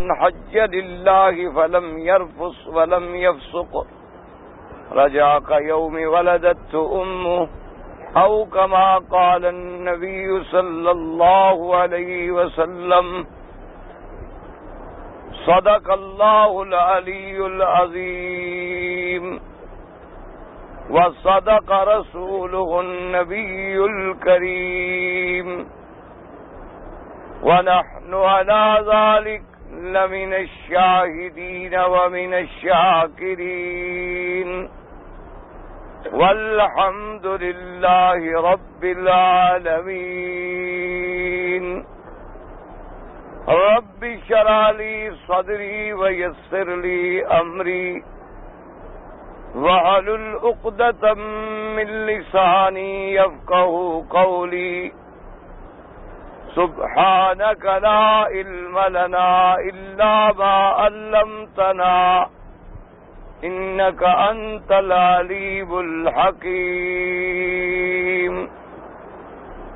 من حج لله فلم يرفث ولم يفسق رجع كيوم ولدته أمه أو كما قال النبي صلى الله عليه وسلم صدق الله العلي العظيم وصدق رسوله النبي الكريم ونحن على ذلك لمن الشاهدين ومن الشاكرين والحمد لله رب العالمين رب اشرح لي صدري ويسر لي أمري واحلل عقدة من لساني يفقهوا قولي سبحانك لا علم لنا إلا ما علمتنا إنك أنت العليم الحكيم.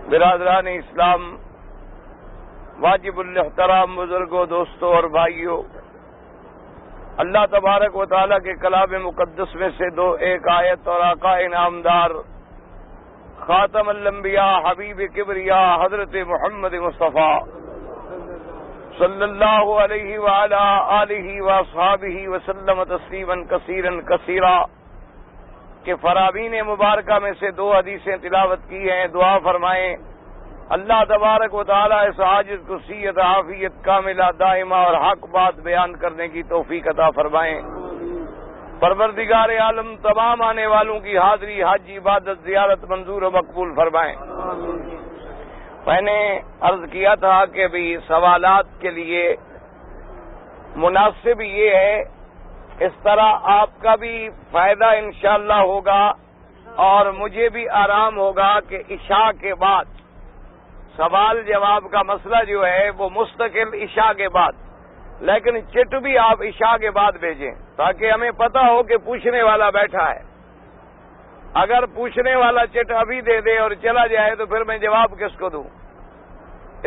برادران اسلام، واجب الاحترام بزرگوں، دوستوں اور بھائیوں، اللہ تبارک و تعالیٰ کے کلام مقدس میں سے ایک آیت اور آقا انعامدار خاتم الانبیاء حبیب کبریا حضرت محمد مصطفیٰ صلی اللہ علیہ وعلی آلہ واصحابہ وسلم تسلیما کثیرا کثیرا کے فرامین مبارکہ میں سے 2 حدیثیں تلاوت کی ہیں. دعا فرمائیں اللہ تبارک و تعالیٰ اس عاجز کو صحت عافیت کاملہ دائمہ اور حق بات بیان کرنے کی توفیق عطا فرمائیں. پروردگار عالم تمام آنے والوں کی حاضری، حج، عبادت، زیارت منظور و مقبول فرمائیں. میں نے عرض کیا تھا کہ بھی سوالات کے لیے مناسب یہ ہے، اس طرح آپ کا بھی فائدہ انشاءاللہ ہوگا اور مجھے بھی آرام ہوگا کہ عشاء کے بعد سوال جواب کا مسئلہ جو ہے وہ مستقل عشاء کے بعد، لیکن چٹ بھی آپ عشاء کے بعد بھیجیں تاکہ ہمیں پتہ ہو کہ پوچھنے والا بیٹھا ہے. اگر پوچھنے والا چٹ ابھی دے دے اور چلا جائے تو پھر میں جواب کس کو دوں؟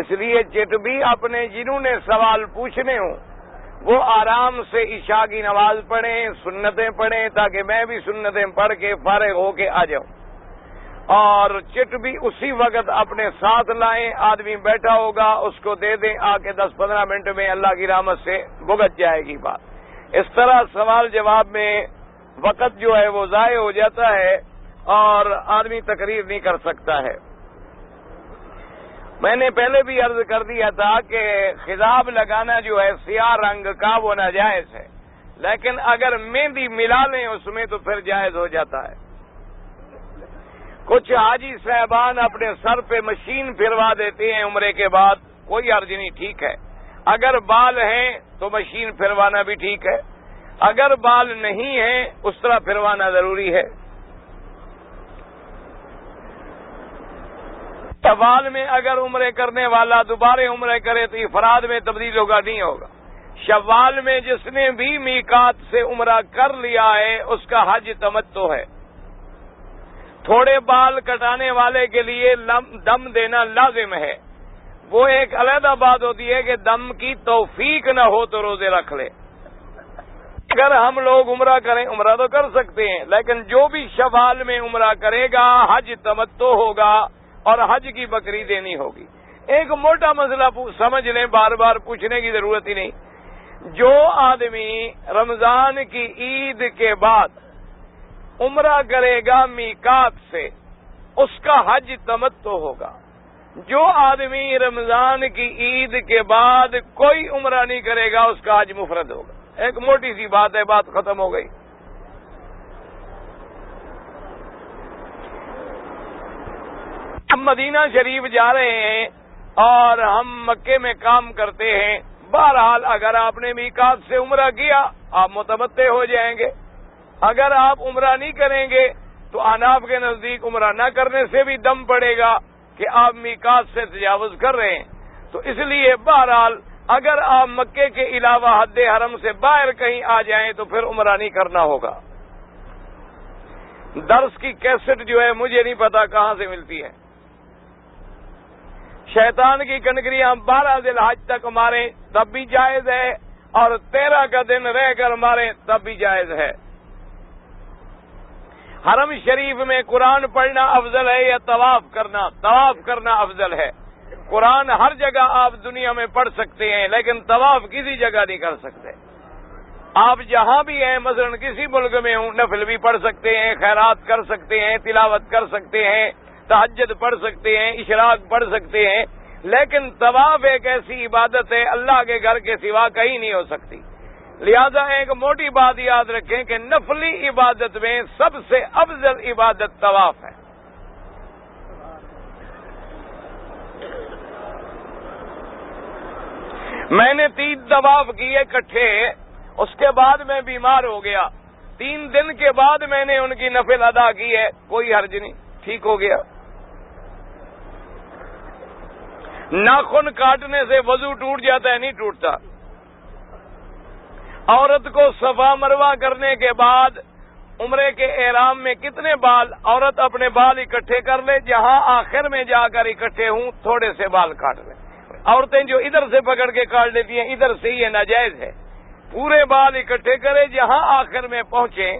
اس لیے چٹ بھی اپنے جنہوں نے سوال پوچھنے ہوں وہ آرام سے عشاء کی نماز پڑھیں، سنتیں پڑھیں، تاکہ میں بھی سنتیں پڑھ کے فارغ ہو کے آ جاؤں. اور چٹ بھی اسی وقت اپنے ساتھ لائیں، آدمی بیٹھا ہوگا اس کو دے دیں، آ کے 10-15 منٹ میں اللہ کی رحمت سے بھگت جائے گی بات. اس طرح سوال جواب میں وقت جو ہے وہ ضائع ہو جاتا ہے اور آدمی تقریر نہیں کر سکتا ہے. میں نے پہلے بھی عرض کر دیا تھا کہ خضاب لگانا جو ہے سیاہ رنگ کا وہ ناجائز ہے، لیکن اگر مہندی ملا لیں اس میں تو پھر جائز ہو جاتا ہے. کچھ حاجی صاحبان اپنے سر پہ مشین پھروا دیتے ہیں عمرے کے بعد، کوئی عرض نہیں، ٹھیک ہے. اگر بال ہیں تو مشین پھروانا بھی ٹھیک ہے، اگر بال نہیں ہیں اس طرح پھروانا ضروری ہے. سوال میں اگر عمرے کرنے والا دوبارہ عمرے کرے تو افراد میں تبدیل ہوگا؟ نہیں ہوگا. شوال میں جس نے بھی میقات سے عمرہ کر لیا ہے اس کا حج تمتع ہے. تھوڑے بال کٹانے والے کے لیے دم دینا لازم ہے. وہ ایک علیحدہ بات ہوتی ہے کہ دم کی توفیق نہ ہو تو روزے رکھ لے. اگر ہم لوگ عمرہ کریں، عمرہ تو کر سکتے ہیں، لیکن جو بھی شوال میں عمرہ کرے گا حج تمتع ہوگا اور حج کی بکری دینی ہوگی. ایک موٹا مسئلہ سمجھ لیں، بار بار پوچھنے کی ضرورت ہی نہیں. جو آدمی رمضان کی عید کے بعد عمرہ کرے گا میقات سے اس کا حج تمتع ہوگا. جو آدمی رمضان کی عید کے بعد کوئی عمرہ نہیں کرے گا اس کا حج مفرد ہوگا. ایک موٹی سی بات ہے، بات ختم ہو گئی. ہم مدینہ شریف جا رہے ہیں اور ہم مکے میں کام کرتے ہیں. بہرحال اگر آپ نے میقات سے عمرہ کیا آپ متمتع ہو جائیں گے. اگر آپ عمرہ نہیں کریں گے تو احناف کے نزدیک عمرہ نہ کرنے سے بھی دم پڑے گا کہ آپ میقات سے تجاوز کر رہے ہیں. تو اس لیے بہرحال اگر آپ مکے کے علاوہ حد حرم سے باہر کہیں آ جائیں تو پھر عمرہ نہیں کرنا ہوگا. درس کی کیسٹ جو ہے مجھے نہیں پتا کہاں سے ملتی ہے. شیطان کی کنکریاں 12 ذی الحج تک ماریں تب بھی جائز ہے، اور 13 کا دن رہ کر ماریں تب بھی جائز ہے۔ حرم شریف میں قرآن پڑھنا افضل ہے یا طواف کرنا؟ طواف کرنا افضل ہے۔ قرآن ہر جگہ آپ دنیا میں پڑھ سکتے ہیں، لیکن طواف کسی جگہ نہیں کر سکتے۔ آپ جہاں بھی ہیں، مثلا کسی ملک میں ہوں، نفل بھی پڑھ سکتے ہیں، خیرات کر سکتے ہیں، تلاوت کر سکتے ہیں، تہجد پڑھ سکتے ہیں، اشراق پڑھ سکتے ہیں، لیکن طواف ایک ایسی عبادت ہے اللہ کے گھر کے سوا کہیں نہیں ہو سکتی۔ لہذا ایک موٹی بات یاد رکھیں کہ نفلی عبادت میں سب سے افضل عبادت طواف ہے۔ میں نے 3 طواف کیے اکٹھے، اس کے بعد میں بیمار ہو گیا، 3 دن کے بعد میں نے ان کی نفل ادا کی ہے، کوئی حرج نہیں، ٹھیک ہو گیا۔ ناخن کاٹنے سے وضو ٹوٹ جاتا ہے؟ نہیں ٹوٹتا۔ عورت کو صفا مروہ کرنے کے بعد عمرے کے احرام میں کتنے بال؟ عورت اپنے بال اکٹھے کر لے، جہاں آخر میں جا کر اکٹھے ہوں تھوڑے سے بال کاٹ لیں۔ عورتیں جو ادھر سے پکڑ کے کاٹ لیتی ہیں ادھر سے یہ ناجائز ہے۔ پورے بال اکٹھے کرے، جہاں آخر میں پہنچے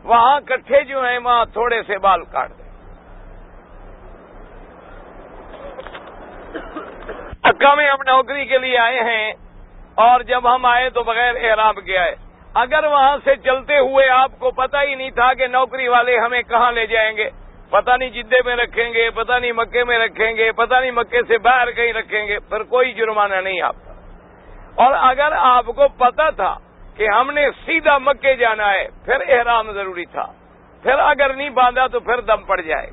وہاں کٹھے جو ہیں وہاں تھوڑے سے بال کاٹ دیں۔ مکہ میں ہم نوکری کے لیے آئے ہیں اور جب ہم آئے تو بغیر احرام کے آئے۔ اگر وہاں سے چلتے ہوئے آپ کو پتہ ہی نہیں تھا کہ نوکری والے ہمیں کہاں لے جائیں گے، پتہ نہیں جدے میں رکھیں گے، پتہ نہیں مکے میں رکھیں گے، پتہ نہیں مکے سے باہر کہیں رکھیں گے، پھر کوئی جرمانہ نہیں آپ کا۔ اور اگر آپ کو پتہ تھا کہ ہم نے سیدھا مکے جانا ہے پھر احرام ضروری تھا، پھر اگر نہیں باندھا تو پھر دم پڑ جائے۔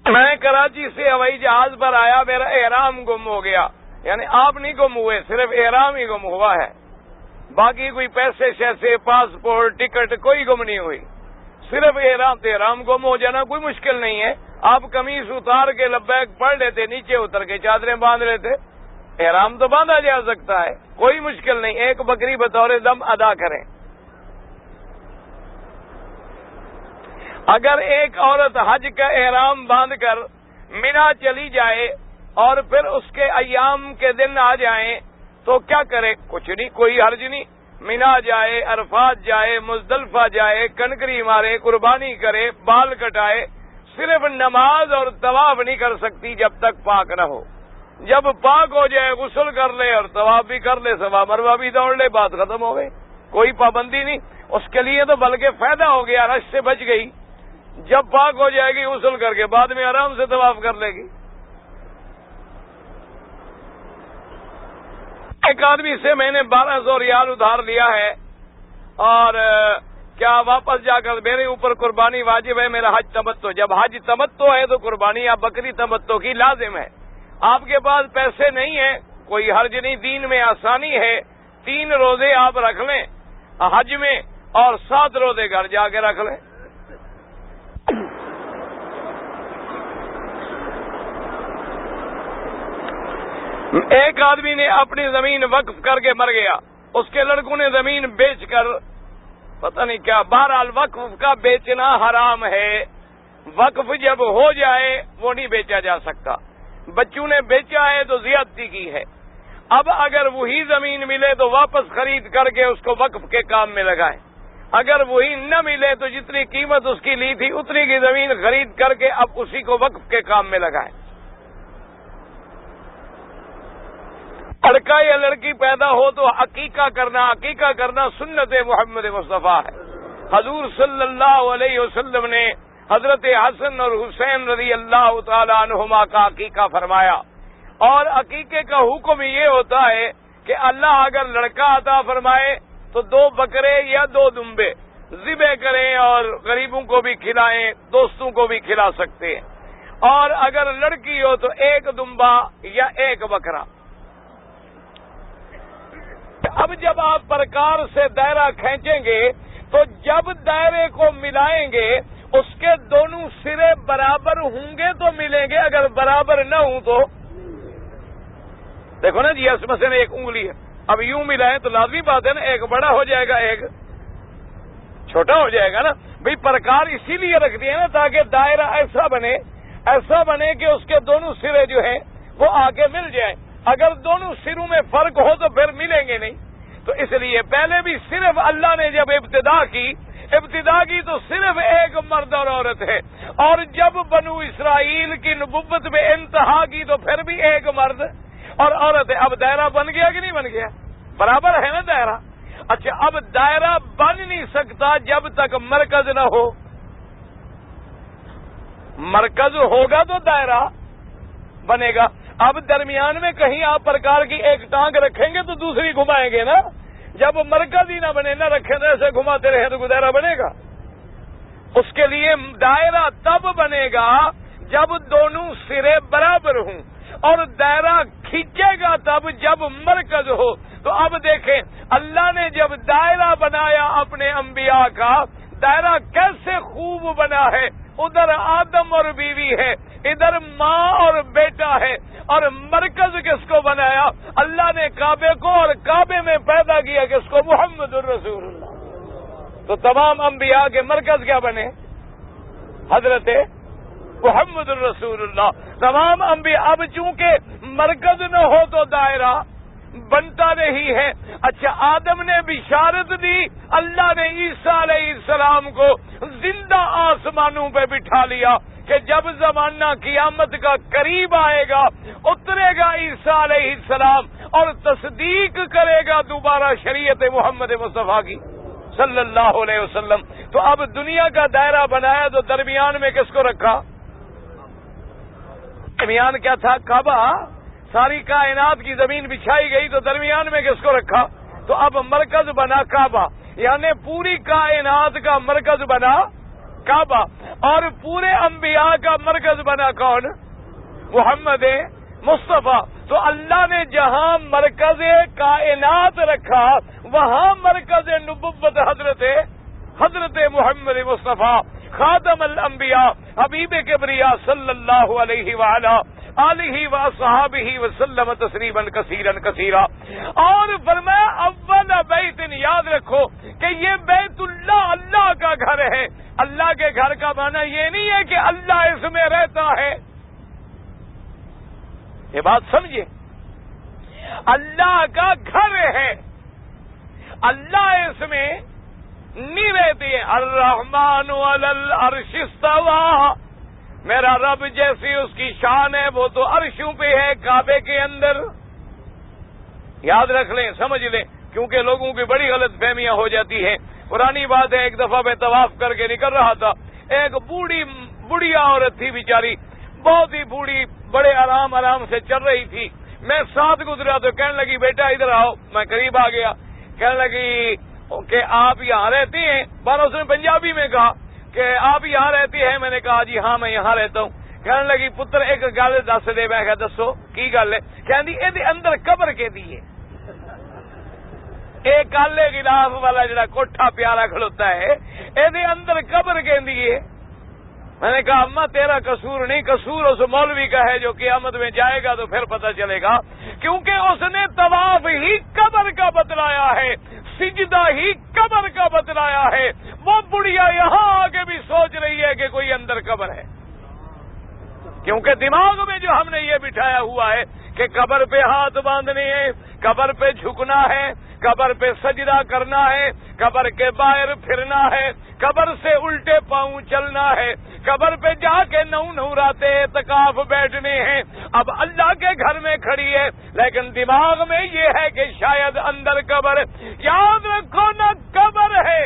میں کراچی سے ہوائی جہاز پر آیا، میرا احرام گم ہو گیا، یعنی آپ نہیں گم ہوئے، صرف احرام ہی گم ہوا ہے، باقی کوئی پیسے شیسے پاسپورٹ ٹکٹ کوئی گم نہیں ہوئی، صرف احرام گم ہو جانا کوئی مشکل نہیں ہے۔ آپ قمیص اتار کے لبیک پڑھ لیتے، نیچے اتر کے چادریں باندھ لیتے، احرام تو باندھا جا سکتا ہے، کوئی مشکل نہیں، ایک بکری بطور دم ادا کریں۔ اگر ایک عورت حج کا احرام باندھ کر مینا چلی جائے اور پھر اس کے ایام کے دن آ جائیں تو کیا کرے؟ کچھ نہیں، کوئی حرج نہیں، مینا جائے، عرفات جائے، مزدلفہ جائے، کنکری مارے، قربانی کرے، بال کٹائے، صرف نماز اور طواف نہیں کر سکتی جب تک پاک نہ ہو۔ جب پاک ہو جائے غسل کر لے اور طواف بھی کر لے، صفا مروہ بھی دوڑ لے، بات ختم ہو گئی، کوئی پابندی نہیں۔ اس کے لیے تو بلکہ فائدہ ہو گیا، رش سے بچ گئی، جب پاک ہو جائے گی غسل کر کے بعد میں آرام سے طواف کر لے گی۔ ایک آدمی سے میں نے 1200 ریال ادھار لیا ہے اور کیا واپس جا کر میرے اوپر قربانی واجب ہے؟ میرا حج تمتع، جب حج تمتع ہے تو قربانی یا بکری تمتع کی لازم ہے۔ آپ کے پاس پیسے نہیں ہیں، کوئی حرج نہیں، دین میں آسانی ہے، 3 روزے آپ رکھ لیں حج میں اور 7 روزے گھر جا کے رکھ لیں۔ ایک آدمی نے اپنی زمین وقف کر کے مر گیا، اس کے لڑکوں نے زمین بیچ کر پتہ نہیں کیا، بہرحال وقف کا بیچنا حرام ہے، وقف جب ہو جائے وہ نہیں بیچا جا سکتا، بچوں نے بیچا ہے تو زیادتی کی ہے۔ اب اگر وہی زمین ملے تو واپس خرید کر کے اس کو وقف کے کام میں لگائیں، اگر وہی نہ ملے تو جتنی قیمت اس کی لی تھی اتنی کی زمین خرید کر کے اب اسی کو وقف کے کام میں لگائیں۔ لڑکا یا لڑکی پیدا ہو تو عقیقہ کرنا سنت محمد مصطفیٰ ہے۔ حضور صلی اللہ علیہ وسلم نے حضرت حسن اور حسین رضی اللہ تعالی عنہما کا عقیقہ فرمایا، اور عقیقے کا حکم یہ ہوتا ہے کہ اللہ اگر لڑکا عطا فرمائے تو 2 بکرے یا 2 دمبے ذبح کریں اور غریبوں کو بھی کھلائیں، دوستوں کو بھی کھلا سکتے ہیں، اور اگر لڑکی ہو تو 1 دمبا یا 1 بکرا۔ اب جب آپ پرکار سے دائرہ کھینچیں گے تو جب دائرے کو ملائیں گے اس کے دونوں سرے برابر ہوں گے تو ملیں گے، اگر برابر نہ ہوں تو دیکھو نا جی، اس میں سے ایک انگلی ہے، اب یوں ملائیں تو لازمی بات ہے نا، ایک بڑا ہو جائے گا ایک چھوٹا ہو جائے گا نا بھئی۔ پرکار اسی لیے رکھ دی ہے نا تاکہ دائرہ ایسا بنے کہ اس کے دونوں سرے جو ہیں وہ آگے مل جائیں۔ اگر دونوں سروں میں فرق ہو تو پھر ملیں گے نہیں. تو اس لیے پہلے بھی صرف اللہ نے جب ابتدا کی تو صرف ایک مرد اور عورت ہے، اور جب بنو اسرائیل کی نبوت میں انتہا کی تو پھر بھی ایک مرد اور عورت ہے. اب دائرہ بن گیا کہ نہیں بن گیا؟ برابر ہے نا دائرہ. اچھا، اب دائرہ بن نہیں سکتا جب تک مرکز نہ ہو. مرکز ہوگا تو دائرہ بنے گا. اب درمیان میں کہیں آپ پرکار کی ایک ٹانگ رکھیں گے تو دوسری گھمائیں گے نا. جب مرکز ہی نہ بنے، نہ رکھیں تو ایسے گھماتے رہے تو دائرہ بنے گا. اس کے لیے دائرہ تب بنے گا جب دونوں سرے برابر ہوں، اور دائرہ کھینچے گا تب جب مرکز ہو. تو اب دیکھیں اللہ نے جب دائرہ بنایا اپنے انبیاء کا، دائرہ کیسے خوب بنا ہے. ادھر آدم اور بیوی ہے، ادھر ماں اور بیٹا ہے، اور مرکز کس کو بنایا؟ اللہ نے کعبے کو، اور کعبے میں پیدا کیا کس کو؟ محمد الرسول اللہ. تو تمام انبیاء کے مرکز کیا بنے؟ حضرت محمد الرسول اللہ. تمام انبیاء. اب چونکہ مرکز نہ ہو تو دائرہ بنتا نہیں ہے. اچھا، آدم نے بشارت دی، اللہ نے عیسیٰ علیہ السلام کو زندہ آسمانوں پہ بٹھا لیا کہ جب زمانہ قیامت کا قریب آئے گا اترے گا عیسیٰ علیہ السلام اور تصدیق کرے گا دوبارہ شریعت محمد مصطفیٰ کی صلی اللہ علیہ وسلم. تو اب دنیا کا دائرہ بنایا تو درمیان میں کس کو رکھا؟ درمیان کیا تھا؟ کعبہ. ساری کائنات کی زمین بچھائی گئی تو درمیان میں کس کو رکھا؟ تو اب مرکز بنا کعبہ، یعنی پوری کائنات کا مرکز بنا کعبہ، اور پورے انبیاء کا مرکز بنا کون؟ محمد مصطفیٰ. تو اللہ نے جہاں مرکز کائنات رکھا وہاں مرکز نبوت حضرت محمد مصطفیٰ خاتم الانبیاء حبیب کبریا صلی اللہ علیہ وآلہ آلہ وصحابہ وسلم تسلیما کثیرا کثیرا. اور فرمایا اول بیت، یاد رکھو کہ یہ بیت اللہ، اللہ کا گھر ہے. اللہ کے گھر کا معنی یہ نہیں ہے کہ اللہ اس میں رہتا ہے. یہ بات سمجھے، اللہ کا گھر ہے، اللہ اس میں نہیں رہتی ہے. الرحمن علی العرش استوى، میرا رب جیسی اس کی شان ہے وہ تو عرشوں پہ ہے کعبے کے اندر. یاد رکھ لیں، سمجھ لیں، کیونکہ لوگوں کی بڑی غلط فہمیاں ہو جاتی ہیں. پرانی بات ہے، ایک دفعہ میں طواف کر کے نکل رہا تھا، ایک بوڑھیا عورت تھی بیچاری، بہت ہی بوڑھی، بڑے آرام سے چل رہی تھی. میں ساتھ گزرا تو کہنے لگی بیٹا ادھر آؤ. میں قریب آ گیا. کہنے لگی کہ آپ یہاں رہتے ہیں؟ بارہ اس نے پنجابی میں کہا کہ آپ یہاں رہتے ہیں؟ میں نے کہا جی ہاں میں یہاں رہتا ہوں. کہنے لگی پتر ایک گل دس دے. میں کہا دسو کی گل ہے؟ کہندی اے اندر قبر کے دی ہے. ایک کالے گلاف والا جڑا کوٹھا پیارا کھلوتا ہے اے اندر قبر کے دیے. میں نے کہا اماں تیرا قصور نہیں، قصور اس مولوی کا ہے جو قیامت میں جائے گا تو پھر پتہ چلے گا، کیونکہ اس نے طواف ہی قبر کا بتلایا ہے، سجدہ ہی قبر کا بتلایا ہے. وہ بڑھیا یہاں آ کے بھی سوچ رہی ہے کہ کوئی اندر قبر ہے، کیونکہ دماغ میں جو ہم نے یہ بٹھایا ہوا ہے کہ قبر پہ ہاتھ باندھنے ہیں، قبر پہ جھکنا ہے، قبر پہ سجدہ کرنا ہے، قبر کے باہر پھرنا ہے، قبر سے الٹے پاؤں چلنا ہے، قبر پہ جا کے نوراتے اعتکاف بیٹھنے ہیں. اب اللہ کے گھر میں کھڑی ہے لیکن دماغ میں یہ ہے کہ شاید اندر قبر. یاد رکھو نہ قبر ہے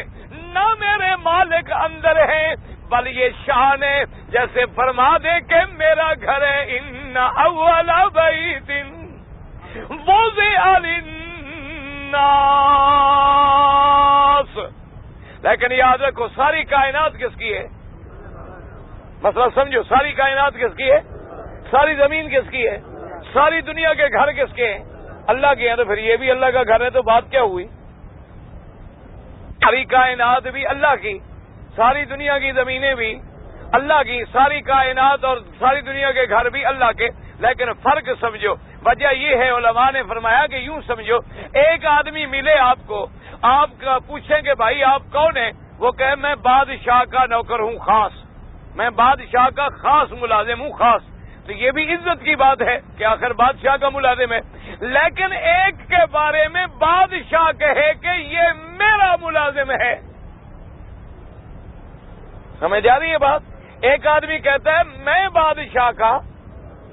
نہ میرے مالک اندر ہے، بل یہ شان ہے جیسے فرما دے کہ میرا گھر ہے. ان اول بیت وضع للناس. لیکن یاد رکھو ساری کائنات کس کی ہے؟ مسئلہ سمجھو، ساری کائنات کس کی ہے؟ ساری زمین کس کی ہے؟ ساری دنیا کے گھر کس کے ہیں؟ اللہ کے ہیں. تو پھر یہ بھی اللہ کا گھر ہے تو بات کیا ہوئی؟ ساری کائنات بھی اللہ کی، ساری دنیا کی زمینیں بھی اللہ کی، ساری کائنات اور ساری دنیا کے گھر بھی اللہ کے. لیکن فرق سمجھو، وجہ یہ ہے علماء نے فرمایا کہ یوں سمجھو، ایک آدمی ملے آپ کو، آپ کا پوچھیں کہ بھائی آپ کون ہیں؟ وہ کہے میں بادشاہ کا نوکر ہوں خاص، میں بادشاہ کا خاص ملازم ہوں خاص. تو یہ بھی عزت کی بات ہے کہ آخر بادشاہ کا ملازم ہے. لیکن ایک کے بارے میں بادشاہ کہے کہ یہ میرا ملازم ہے. سمجھ آ رہی ہے بات؟ ایک آدمی کہتا ہے میں بادشاہ کا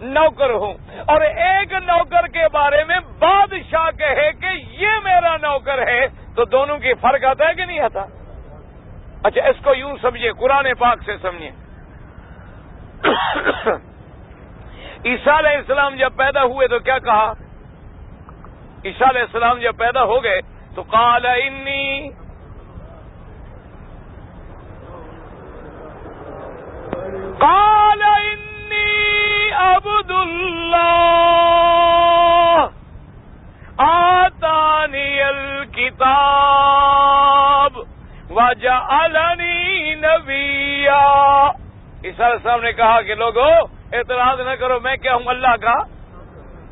نوکر ہوں، اور ایک نوکر کے بارے میں بادشاہ کہے کہ یہ میرا نوکر ہے، تو دونوں کی فرق آتا ہے کہ نہیں آتا؟ اچھا اس کو یوں سمجھیے، قرآن پاک سے سمجھیے. عیسیٰ علیہ السلام جب پیدا ہوئے تو کیا کہا؟ عیسیٰ علیہ السلام جب پیدا ہو گئے تو قال انی عبد اللہ آتانی الکتاب وجعلنی نبیا. عیسیٰ علیہ السلام نے کہا کہ لوگوں اعتراض نہ کرو، میں کیا ہوں؟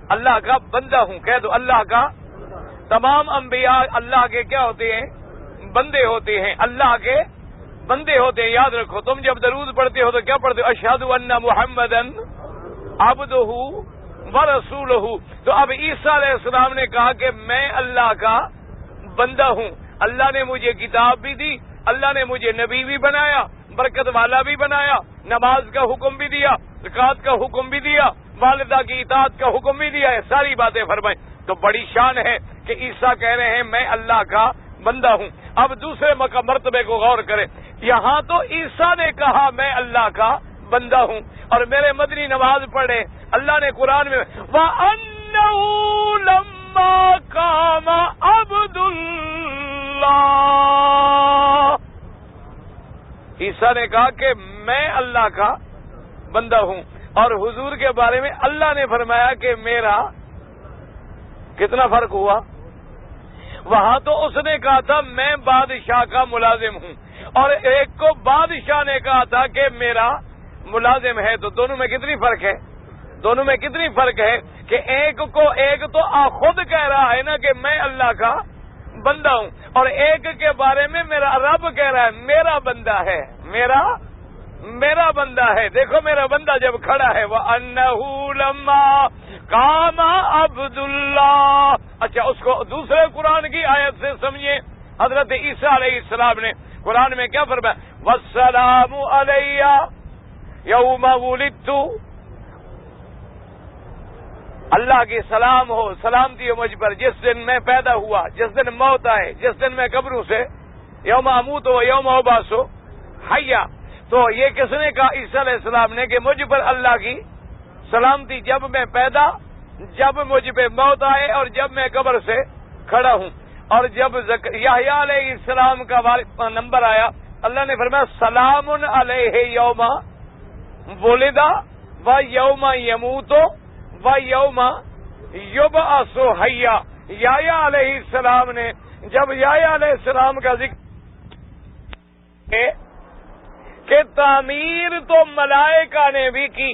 اللہ کا بندہ ہوں. کہہ دو اللہ کا. تمام انبیاء اللہ کے کیا ہوتے ہیں؟ بندے ہوتے ہیں. اللہ کے بندے ہوتے ہیں. یاد رکھو، تم جب درود پڑھتے ہو تو کیا پڑھتے ہو؟ اشہد ان محمدن عبدہ ورسولہ. تو اب عیسیٰ علیہ السلام نے کہا کہ میں اللہ کا بندہ ہوں. اللہ نے مجھے کتاب بھی دی، اللہ نے مجھے نبی بھی بنایا، برکت والا بھی بنایا، نماز کا حکم بھی دیا، زکات کا حکم بھی دیا، والدہ کی اطاعت کا حکم بھی دیا ہے. ساری باتیں فرمائیں. تو بڑی شان ہے کہ عیسیٰ کہہ رہے ہیں میں اللہ کا بندہ ہوں. اب دوسرے مرتبے کو غور کریں. یہاں تو عیسیٰ نے کہا میں اللہ کا بندہ ہوں، اور میرے مدنی نماز پڑھے. اللہ نے قرآن میں وَأَنَّهُ لَمَّا قَامَ عَبْدُ اللَّهِ، عیسیٰ نے کہا کہ میں اللہ کا بندہ ہوں، اور حضور کے بارے میں اللہ نے فرمایا کہ میرا. کتنا فرق ہوا؟ وہاں تو اس نے کہا تھا میں بادشاہ کا ملازم ہوں، اور ایک کو بادشاہ نے کہا تھا کہ میرا ملازم ہے. تو دونوں میں کتنی فرق ہے؟ دونوں میں کتنی فرق ہے کہ ایک تو خود کہہ رہا ہے نا کہ میں اللہ کا بندہ ہوں، اور ایک کے بارے میں میرا رب کہہ رہا ہے میرا بندہ ہے، میرا بندہ ہے. دیکھو میرا بندہ جب کھڑا ہے وَأَنَّهُ لَمَّا قَامَ عَبْدُ اللَّهِ. اچھا اس کو دوسرے قرآن کی آیت سے سمجھیں. حضرت عیسیٰ علیہ السلام نے قرآن میں کیا فرمایا؟ وَالسَّلَامُ عَلَيَّ يَوْمَ وُلِدتُّ. اللہ کی سلام ہو، سلامتی ہو مجھ پر جس دن میں پیدا ہوا، جس دن موت آئے، جس دن میں قبروں سے یوم اموت ہو یوم ابعث حیا. تو یہ کس نے کہا؟ عیسیٰ علیہ السلام نے کہ مجھ پر اللہ کی سلامتی جب میں پیدا، جب مجھ پہ موت آئے، اور جب میں قبر سے کھڑا ہوں. اور جب یحییٰ علیہ السلام کا نمبر آیا، اللہ نے فرمایا سلام علیہ یوم ولد و یوم یموت و یوم یبعث حیا. یحییٰ علیہ السلام نے جب یحییٰ علیہ السلام کا ذکر کہ تعمیر تو ملائکہ نے بھی کی،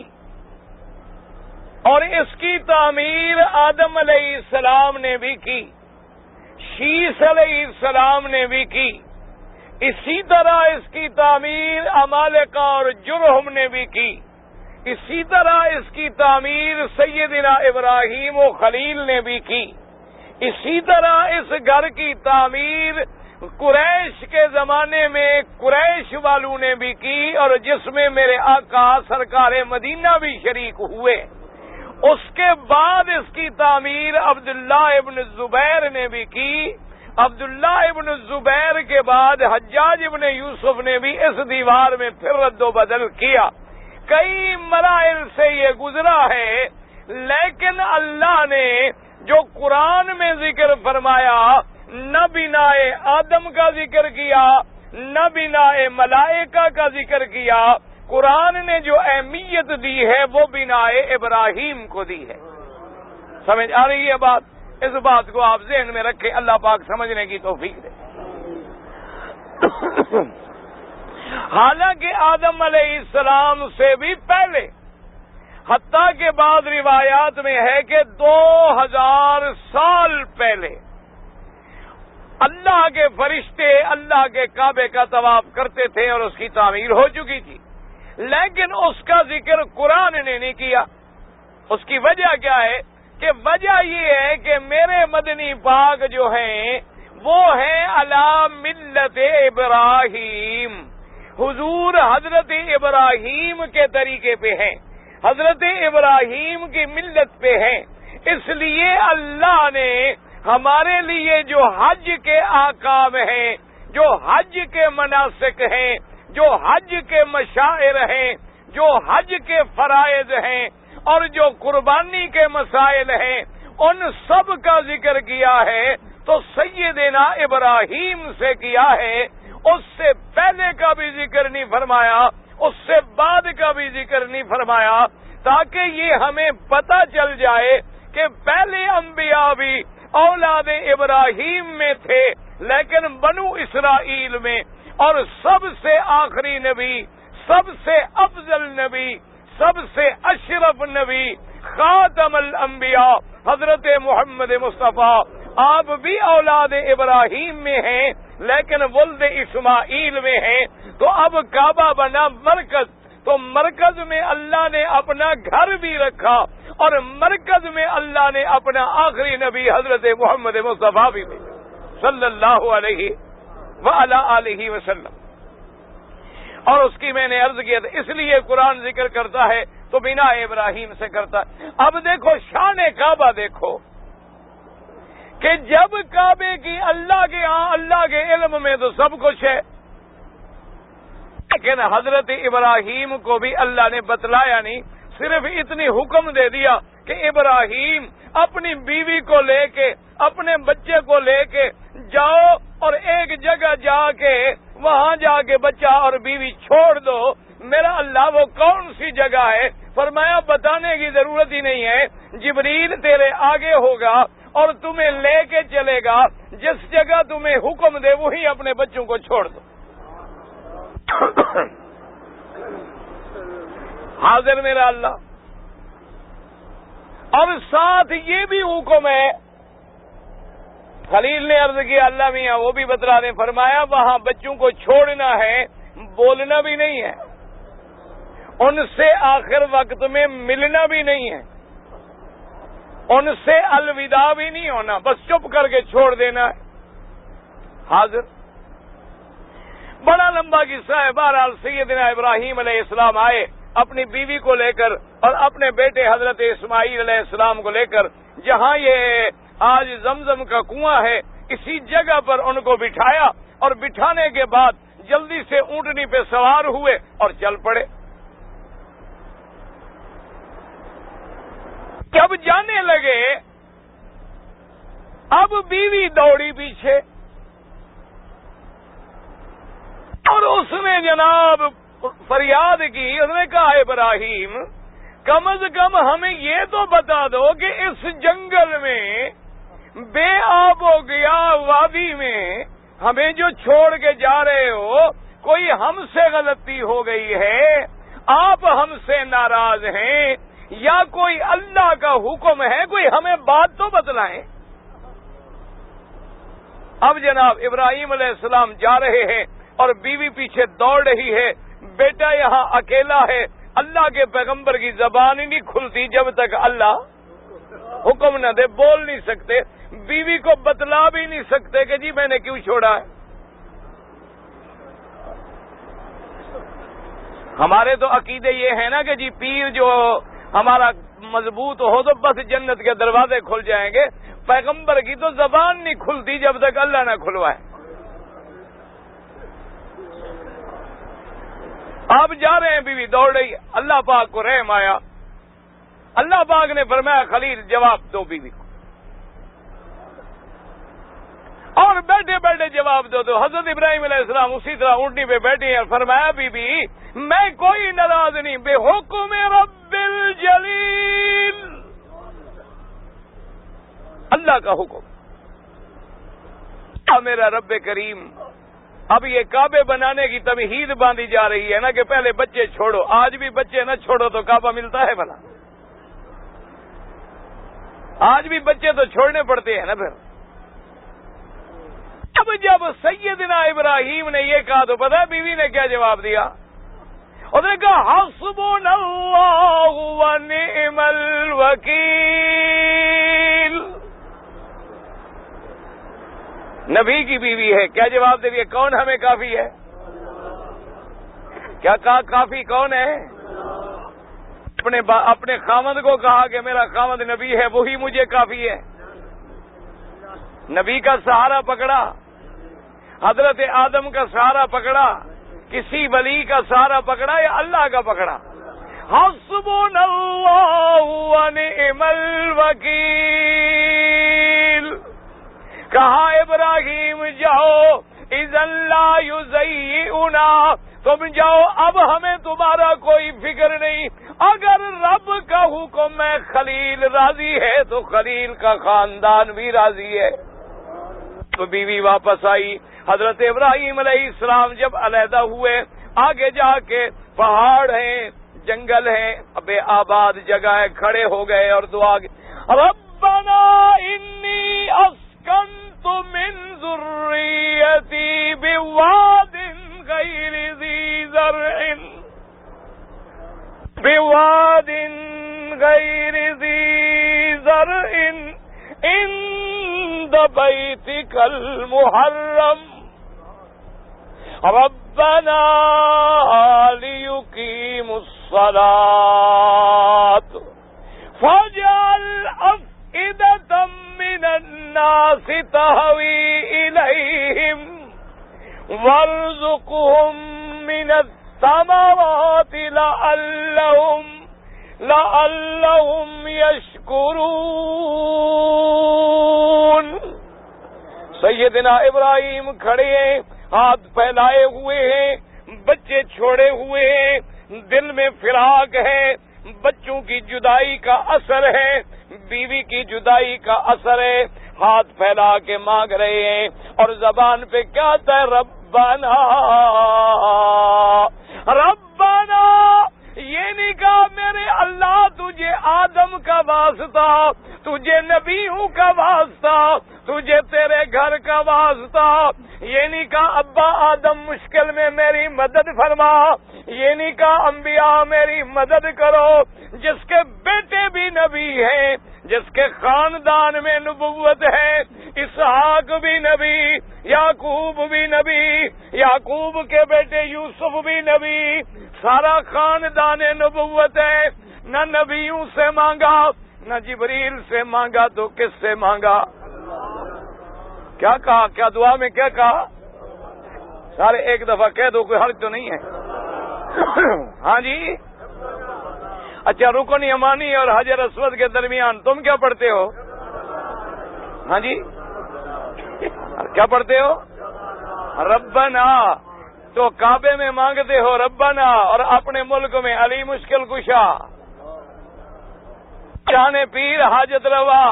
اور اس کی تعمیر آدم علیہ السلام نے بھی کی، شیس علیہ السلام نے بھی کی، اسی طرح اس کی تعمیر عمالقہ اور جرہم نے بھی کی، اسی طرح اس کی تعمیر سیدنا ابراہیم و خلیل نے بھی کی، اسی طرح اس گھر کی تعمیر قریش کے زمانے میں قریش والوں نے بھی کی، اور جس میں میرے آقا سرکار مدینہ بھی شریک ہوئے. اس کے بعد اس کی تعمیر عبداللہ ابن زبیر نے بھی کی. عبداللہ ابن زبیر کے بعد حجاج ابن یوسف نے بھی اس دیوار میں پھر رد و بدل کیا. کئی مراحل سے یہ گزرا ہے، لیکن اللہ نے جو قرآن میں ذکر فرمایا، نہ بنائے آدم کا ذکر کیا، نہ بنائے ملائکہ کا ذکر کیا. قرآن نے جو اہمیت دی ہے وہ بنائے ابراہیم کو دی ہے. سمجھ آ رہی ہے بات؟ اس بات کو آپ ذہن میں رکھیں، اللہ پاک سمجھنے کی توفیق دے. حالانکہ آدم علیہ السلام سے بھی پہلے، حتیٰ کہ بعض روایات میں ہے کہ 2000 سال پہلے اللہ کے فرشتے اللہ کے کعبے کا طواف کرتے تھے اور اس کی تعمیر ہو چکی تھی. لیکن اس کا ذکر قرآن نے نہیں کیا. اس کی وجہ کیا ہے؟ کہ وجہ یہ ہے کہ میرے مدنی پاک جو ہیں وہ ہیں علی ملت ابراہیم. حضور حضرت ابراہیم کے طریقے پہ ہیں، حضرت ابراہیم کی ملت پہ ہیں. اس لیے اللہ نے ہمارے لیے جو حج کے احکام ہیں، جو حج کے مناسک ہیں، جو حج کے مشاعر ہیں، جو حج کے فرائض ہیں اور جو قربانی کے مسائل ہیں، ان سب کا ذکر کیا ہے تو سیدنا ابراہیم سے کیا ہے. اس سے پہلے کا بھی ذکر نہیں فرمایا، اس سے بعد کا بھی ذکر نہیں فرمایا، تاکہ یہ ہمیں پتہ چل جائے کہ پہلے انبیاء بھی اولاد ابراہیم میں تھے لیکن بنو اسرائیل میں، اور سب سے آخری نبی، سب سے افضل نبی، سب سے اشرف نبی، خاتم الانبیاء حضرت محمد مصطفیٰ، آپ بھی اولاد ابراہیم میں ہیں لیکن ولد اسماعیل میں ہیں. تو اب کعبہ بنا مرکز، تو مرکز میں اللہ نے اپنا گھر بھی رکھا اور مرکز میں اللہ نے اپنا آخری نبی حضرت محمد مصطفیٰ بھی صلی اللہ علیہ وعلی آلہ وسلم. اور اس کی میں نے عرض کیا تھا، اس لیے قرآن ذکر کرتا ہے تو بنا ابراہیم سے کرتا ہے. اب دیکھو شان کعبہ، دیکھو کہ جب کعبے کی اللہ کے ہاں اللہ کے علم میں تو سب کچھ ہے، لیکن حضرت ابراہیم کو بھی اللہ نے بتلایا نہیں، صرف اتنی حکم دے دیا کہ ابراہیم اپنی بیوی کو لے کے، اپنے بچے کو لے کے جاؤ اور ایک جگہ جا کے وہاں جا کے بچہ اور بیوی چھوڑ دو. میرا اللہ وہ کون سی جگہ ہے؟ فرمایا بتانے کی ضرورت ہی نہیں ہے، جبریل تیرے آگے ہوگا اور تمہیں لے کے چلے گا، جس جگہ تمہیں حکم دے وہی اپنے بچوں کو چھوڑ دو. حاضر میرا اللہ. اور ساتھ یہ بھی حکم ہے، خلیل نے عرض کیا اللہ میاں وہ بھی بتلا نے، فرمایا وہاں بچوں کو چھوڑنا ہے، بولنا بھی نہیں ہے، ان سے آخر وقت میں ملنا بھی نہیں ہے، ان سے الوداع بھی نہیں ہونا، بس چپ کر کے چھوڑ دینا ہے. حاضر. بڑا لمبا قصہ ہے. بہرحال سیدنا ابراہیم علیہ السلام آئے اپنی بیوی کو لے کر اور اپنے بیٹے حضرت اسماعیل علیہ السلام کو لے کر، جہاں یہ آج زمزم کا کنواں ہے اسی جگہ پر ان کو بٹھایا، اور بٹھانے کے بعد جلدی سے اونٹنی پہ سوار ہوئے اور چل پڑے. جب جانے لگے اب بیوی دوڑی پیچھے اور اس نے جناب فریاد کی، اس نے کہا ابراہیم کم از کم ہمیں یہ تو بتا دو کہ اس جنگل میں بے آب ہو گیا وادی میں ہمیں جو چھوڑ کے جا رہے ہو، کوئی ہم سے غلطی ہو گئی ہے، آپ ہم سے ناراض ہیں یا کوئی اللہ کا حکم ہے، کوئی ہمیں بات تو بتلائیں. اب جناب ابراہیم علیہ السلام جا رہے ہیں اور بیوی پیچھے دوڑ رہی ہے، بیٹا یہاں اکیلا ہے. اللہ کے پیغمبر کی زبان ہی نہیں کھلتی جب تک اللہ حکم نہ دے، بول نہیں سکتے، بیوی کو بتلا بھی نہیں سکتے کہ جی میں نے کیوں چھوڑا ہے. ہمارے تو عقیدے یہ ہیں نا کہ جی پیر جو ہمارا مضبوط ہو تو بس جنت کے دروازے کھل جائیں گے. پیغمبر کی تو زبان نہیں کھلتی جب تک اللہ نہ کھلوائے. آپ جا رہے ہیں، بیوی دوڑ رہی ہے، اللہ پاک کو رحم آیا، اللہ پاک نے فرمایا خلیل جواب دو بیوی کو، اور بیٹھے بیٹھے جواب دو. حضرت ابراہیم علیہ السلام اسی طرح اونٹنی پہ بیٹھے ہیں. فرمایا بی بی میں کوئی ناراض نہیں، بے حکم رب الجلیل، اللہ کا حکم، میرا رب کریم. اب یہ کعبے بنانے کی تمہید باندھی جا رہی ہے نا کہ پہلے بچے چھوڑو. آج بھی بچے نہ چھوڑو تو کعبہ ملتا ہے بھلا؟ آج بھی بچے تو چھوڑنے پڑتے ہیں نا. پھر اب جب سیدنا ابراہیم نے یہ کہا تو پتہ بیوی نے کیا جواب دیا؟ اس نے کہا حسبنا اللہ و نعم الوکیل. نبی کی بیوی ہے, کیا جواب دے دیا؟ کون ہمیں کافی ہے؟ کیا کہا کافی کون ہے؟ اپنے خامد کو کہا کہ میرا خامد نبی ہے, وہی مجھے کافی ہے. نبی کا سہارا پکڑا, حضرت آدم کا سہارا پکڑا, کسی ولی کا سہارا پکڑا یا اللہ کا پکڑا؟ حسبنا اللہ و نعم الوکیل. کہا ابراہیم جاؤ, اذا لا یضیعنا, تم جاؤ, اب ہمیں تمہارا کوئی فکر نہیں. اگر رب کا حکم ہے خلیل راضی ہے تو خلیل کا خاندان بھی راضی ہے. تو بیوی واپس آئی. حضرت ابراہیم علیہ السلام جب علیحدہ ہوئے, آگے جا کے پہاڑ ہیں, جنگل ہیں, بے آباد جگہ ہے, کھڑے ہو گئے اور دعا کی, ربنا انی اسکنت من ذریتی بواد غیر ذی زرع عند بیتک المحرم ربنا لیقیموا الصلاة فاجعل أفئدة من الناس تهوی الیہم وارزقهم من الثمرات لعلهم یشکرون. سیدنا ابراہیم کھڑے ہیں, ہاتھ پھیلائے ہوئے ہیں, بچے چھوڑے ہوئے ہیں, دل میں فراق ہے, بچوں کی جدائی کا اثر ہے, بیوی کی جدائی کا اثر ہے, ہاتھ پھیلا کے مانگ رہے ہیں اور زبان پہ کیا آتا ہے؟ ربنا ربنا. یہ نہیں کہا میرے اللہ تجھے آدم کا واسطہ, تجھے نبیوں کا واسطہ, تجھے تیرے گھر کا واسطہ. یہ نہیں کہا ابا آدم مشکل میں میری مدد فرما, یہ نہیں کہا انبیاء میری مدد کرو. جس کے بیٹے بھی نبی ہیں, جس کے خاندان میں نبوت ہے, اسحاق بھی نبی, یعقوب بھی نبی, یعقوب کے بیٹے یوسف بھی نبی, سارا خاندان نبوت ہے. نہ نبیوں سے مانگا, نہ جبریل سے مانگا, تو کس سے مانگا؟ کیا کہا؟ کیا دعا میں کیا کہا؟ سارے ایک دفعہ کہہ دو, کوئی حرج تو نہیں ہے. ہاں جی, اچھا, رکن یمانی اور حجر اسود کے درمیان تم کیا پڑھتے ہو؟ ہاں جی, کیا پڑھتے ہو؟ ربنا. تو کعبے میں مانگتے ہو ربنا, اور اپنے ملک میں علی مشکل کشا, شان پیر حاجت روا,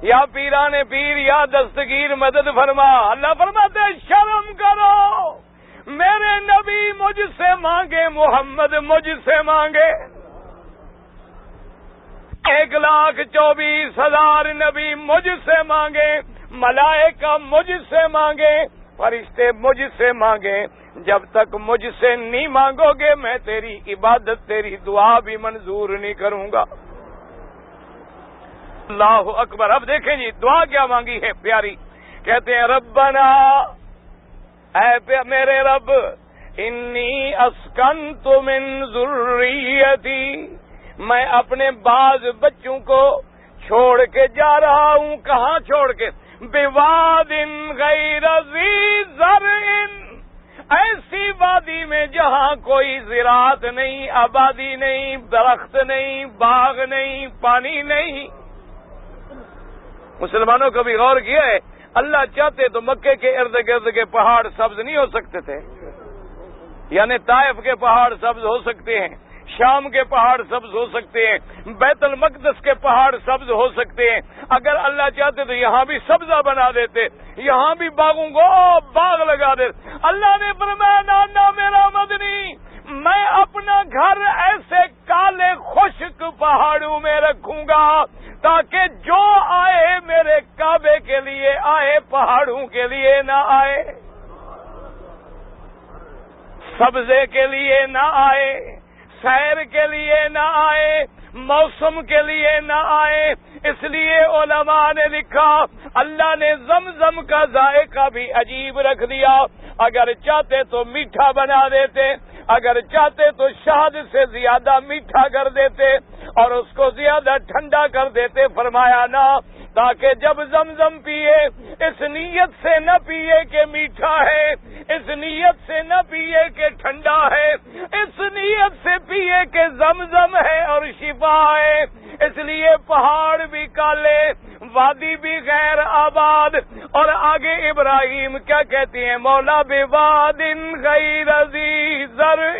یا پیران پیر یا دستگیر مدد فرما. اللہ فرماتے شرم کرو, میرے نبی مجھ سے مانگے, محمد مجھ سے مانگے. 1,24,000 نبی مجھ سے مانگے, ملائکہ مجھ سے مانگے, فرشتے مجھ سے مانگے. جب تک مجھ سے نہیں مانگو گے میں تیری عبادت, تیری دعا بھی منظور نہیں کروں گا. اللہ اکبر. اب دیکھیں جی دعا کیا مانگی ہے پیاری. کہتے ہیں ربنا, اے میرے رب, انی اسکنت من ذریتی, میں اپنے بعض بچوں کو چھوڑ کے جا رہا ہوں. کہاں چھوڑ کے؟ بواد غیر ذی زرع, ایسی وادی میں جہاں کوئی زراعت نہیں, آبادی نہیں, درخت نہیں, باغ نہیں, پانی نہیں. مسلمانوں کو بھی غور کیا ہے, اللہ چاہتے تو مکے کے ارد گرد کے پہاڑ سبز نہیں ہو سکتے تھے؟ یعنی طائف کے پہاڑ سبز ہو سکتے ہیں, شام کے پہاڑ سبز ہو سکتے ہیں, بیت المقدس کے پہاڑ سبز ہو سکتے ہیں. اگر اللہ چاہتے تو یہاں بھی سبزہ بنا دیتے, یہاں بھی باغوں کو باغ لگا دیتے. اللہ نے فرمایا نانا میرا مدنی, میں اپنا گھر ایسے کالے خشک پہاڑوں میں رکھوں گا تاکہ جو آئے میرے کعبے کے لیے آئے, پہاڑوں کے لیے نہ آئے. سبزے کے لیے نہ آئے، سیر کے لیے نہ آئے، موسم کے لیے نہ آئے، اس لیے علماء نے لکھا اللہ نے زمزم کا ذائقہ بھی عجیب رکھ دیا، اگر چاہتے تو میٹھا بنا دیتے، اگر چاہتے تو شہد سے زیادہ میٹھا کر دیتے اور اس کو زیادہ ٹھنڈا کر دیتے، فرمایا نہ، تاکہ جب زمزم پیے اس نیت سے نہ پیے کہ میٹھا ہے، اس نیت سے نہ پیے کہ ٹھنڈا ہے، اس نیت سے پیے کہ زمزم ہے اور شفا ہے۔ اس لیے پہاڑ بھی کالے، وادی بھی غیر آباد، اور آگے ابراہیم کیا کہتے ہیں؟ مولا بواد غیر ذی زرع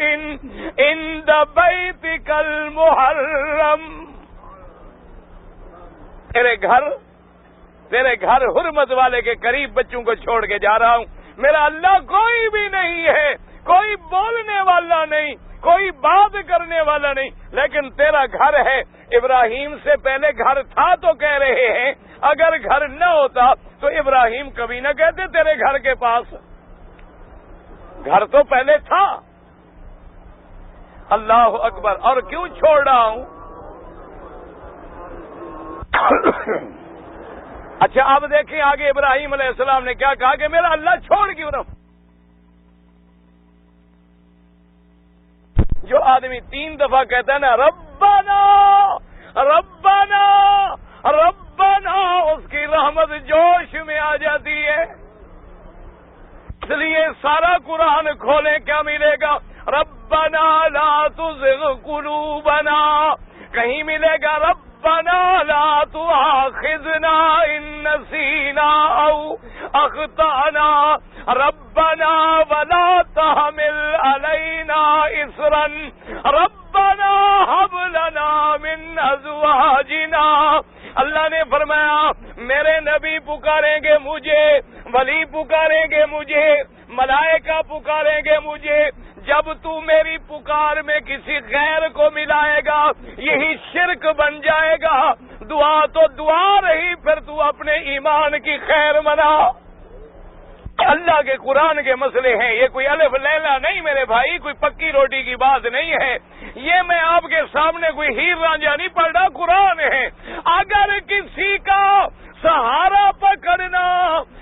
عند بیتک المحرم، تیرے گھر حرمت والے کے قریب بچوں کو چھوڑ کے جا رہا ہوں، میرا اللہ کوئی بھی نہیں ہے، کوئی بولنے والا نہیں، کوئی بات کرنے والا نہیں، لیکن تیرا گھر ہے۔ ابراہیم سے پہلے گھر تھا تو کہہ رہے ہیں، اگر گھر نہ ہوتا تو ابراہیم کبھی نہ کہتے تیرے گھر کے پاس، گھر تو پہلے تھا۔ اللہ اکبر۔ اور کیوں چھوڑ رہا ہوں؟ اچھا اب دیکھیں آگے ابراہیم علیہ السلام نے کیا کہا کہ میرا اللہ چھوڑ کیوں رہا؟ جو آدمی 3 دفعہ کہتا ہے نا ربنا ربنا ربنا، اس کی رحمت جوش میں آ جاتی ہے۔ اس لیے سارا قرآن کھولیں کیا ملے گا؟ ربنا لا تزغ قلوبنا، کہیں ملے گا ربنا لا تؤاخذنا ان نسینا او اخطأنا، ربنا ولا تحمل علینا اصرا، ربنا هب لنا من ازواجنا۔ اللہ نے فرمایا میرے نبی پکاریں گے مجھے، ولی پکاریں گے مجھے، ملائکہ پکاریں گے مجھے، جب تو میری پکار میں کسی غیر کو ملائے گا یہی شرک بن جائے گا، دعا تو دعا رہی، پھر تو اپنے ایمان کی خیر منا۔ اللہ کے قرآن کے مسئلے ہیں، یہ کوئی الف لیلا نہیں میرے بھائی، کوئی پکی روٹی کی بات نہیں ہے، یہ میں آپ کے سامنے کوئی ہیر رانجھا نہیں پڑھ رہا، قرآن ہے۔ اگر کسی کا سہارا پکڑنا،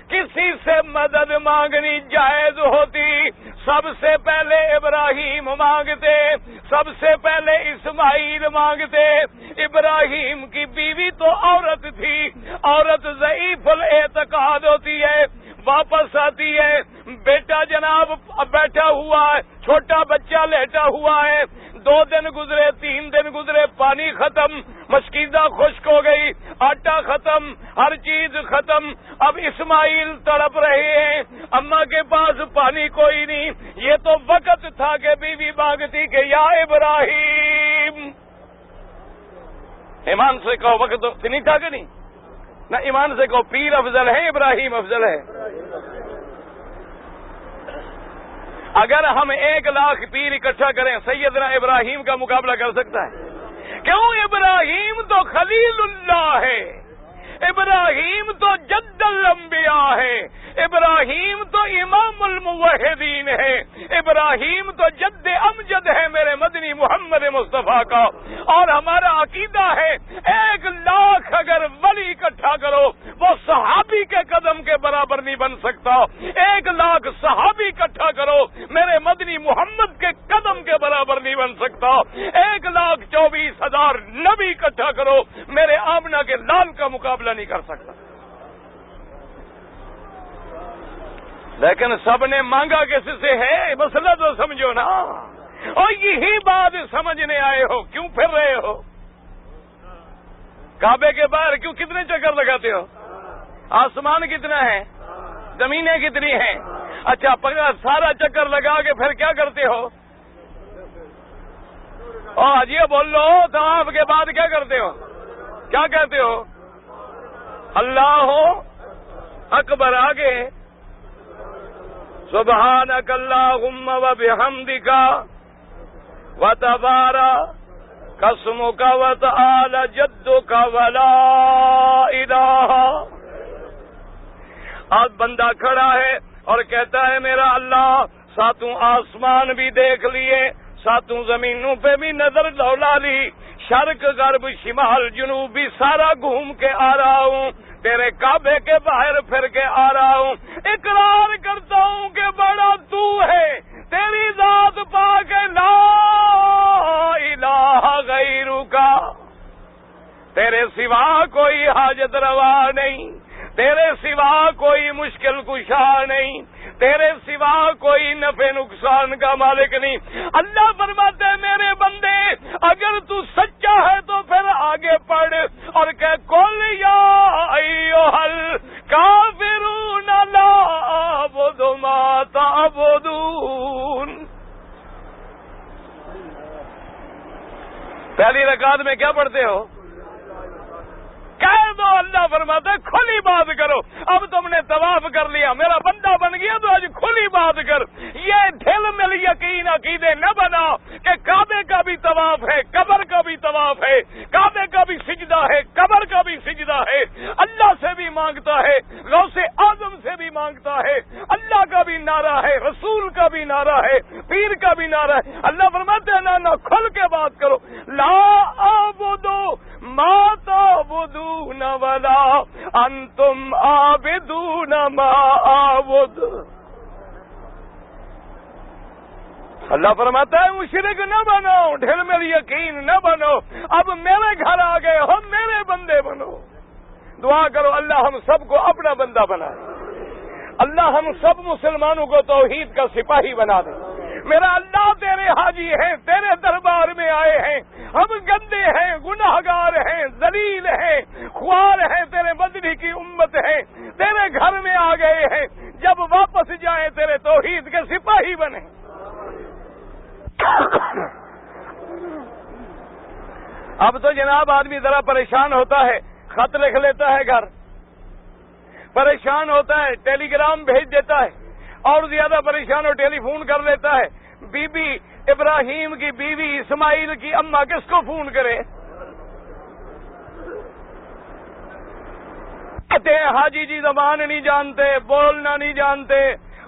کسی سے مدد مانگنی جائز ہوتی، سب سے پہلے ابراہیم مانگتے، سب سے پہلے اسماعیل مانگتے۔ ابراہیم کی بیوی تو عورت تھی، عورت ضعیف الاعتقاد ہوتی ہے، واپس آتی ہے، بیٹا جناب بیٹھا ہوا ہے، چھوٹا بچہ لیٹا ہوا ہے، 2 دن گزرے، 3 دن گزرے، پانی ختم، مشکیزہ خشک ہو گئی، آٹا ختم، ہر چیز ختم۔ اب اسماعیل تڑپ رہے ہیں، اماں کے پاس پانی کوئی نہیں۔ یہ تو وقت تھا کہ بیوی مانگتی کہ یا ابراہیم، ایمان سے کہو وقت نہیں تھا کہ نہیں؟ نہ ایمان سے کہو پیر افضل ہے ابراہیم افضل ہے؟ اگر ہم 1 لاکھ پیر اکٹھا کریں سیدنا ابراہیم کا مقابلہ کر سکتا ہے؟ کیوں؟ ابراہیم تو خلیل اللہ ہے، ابراہیم تو جد الانبیاء ہے، ابراہیم تو امام الموحدین ہے، ابراہیم تو جد امجد ہے میرے مدنی محمد مصطفیٰ کا۔ اور ہمارا عقیدہ ہے 1 لاکھ اگر ولی اکٹھا کرو وہ صحابی کے قدم کے برابر نہیں بن سکتا، 1 لاکھ صحابی اکٹھا کرو میرے مدنی محمد کے قدم کے برابر نہیں بن سکتا، 1,24,000 نبی اکٹھا کرو میرے آمنہ کے لال کا مقابلہ نہیں کر سکتا۔ لیکن سب نے مانگا کس سے ہے؟ مسئلہ تو سمجھو نا، اور یہی بات سمجھنے آئے ہو، کیوں پھر رہے ہو؟ کعبے کے باہر کیوں کتنے چکر لگاتے ہو؟ آسمان کتنا ہے؟ زمینیں کتنی ہیں؟ اچھا سارا چکر لگا کے پھر کیا کرتے ہو؟ اور یہ بول لو طواف کے بعد کیا کرتے ہو؟ کیا کہتے ہو؟ اللہ اکبر، آگے سبحانک اللہم وبحمدک وتبارک اسمک وتعالی جدک ولا الہ۔ آج بندہ کھڑا ہے اور کہتا ہے میرا اللہ ساتوں آسمان بھی دیکھ لیے، ساتوں زمینوں پہ بھی نظر دوڑا لی، شرق غرب شمال جنوب بھی سارا گھوم کے آ رہا ہوں، تیرے کعبے کے باہر پھر کے آ رہا ہوں، اقرار کرتا ہوں کہ بڑا تو ہے، تیری ذات پاک لا الہ غیرک، تیرے سوا کوئی حاجت روا نہیں، تیرے سوا کوئی مشکل کشا نہیں، تیرے سوا کوئی نفع نقصان کا مالک نہیں۔ اللہ فرماتے ہیں میرے بندے اگر تو سچا ہے تو پھر آگے پڑھ اور کہ قل یا ایھا الکافرون لا اعبد ما تعبدون۔ پہلی رکعت میں کیا پڑھتے ہو؟ کہہ دو، اللہ فرماتا ہے کھلی بات کرو، اب تم نے طواف کر لیا، میرا بندہ بن گیا تو آج کھلی بات کر۔ یہ دل میں یقین عقیدے نہ بنا کہ کعبے کا بھی طواف ہے، قبر کا بھی طواف ہے، کعبے کا بھی سجدہ ہے، قبر کا بھی سجدہ ہے، اللہ سے بھی مانگتا ہے، غوث اعظم سے بھی مانگتا ہے، اللہ کا بھی نعرہ ہے، رسول کا بھی نعرہ ہے، پیر کا بھی نعرہ ہے۔ اللہ فرماتے ہیں نہ کھل کے بات کرو، لا اعبدو ما تعبدون ولا انتم عابدون ما اعبد۔ اللہ فرماتا ہے مشرک نہ بنو، ڈھل میں یقین نہ بنو، اب میرے گھر آ گئے ہو، میرے بندے بنو۔ دعا کرو اللہ ہم سب کو اپنا بندہ بنائے، اللہ ہم سب مسلمانوں کو توحید کا سپاہی بنا دے۔ میرا اللہ تیرے حاجی ہیں، تیرے دربار میں آئے ہیں، ہم گندے ہیں، گناہگار ہیں، ذلیل ہیں، خوار ہیں، تیرے مدنی کی امت ہیں، تیرے گھر میں آ گئے ہیں، جب واپس جائیں تیرے توحید کے سپاہی بنے۔ اب تو جناب آدمی ذرا پریشان ہوتا ہے، خط لکھ لیتا ہے گھر، پریشان ہوتا ہے ٹیلی گرام بھیج دیتا ہے، اور زیادہ پریشان ہو ٹیلی فون کر لیتا ہے۔ بی بی ابراہیم کی بیوی اسماعیل کی اماں کس کو فون کرے؟ کہتے ہیں حاجی جی زبان نہیں جانتے، بولنا نہیں جانتے،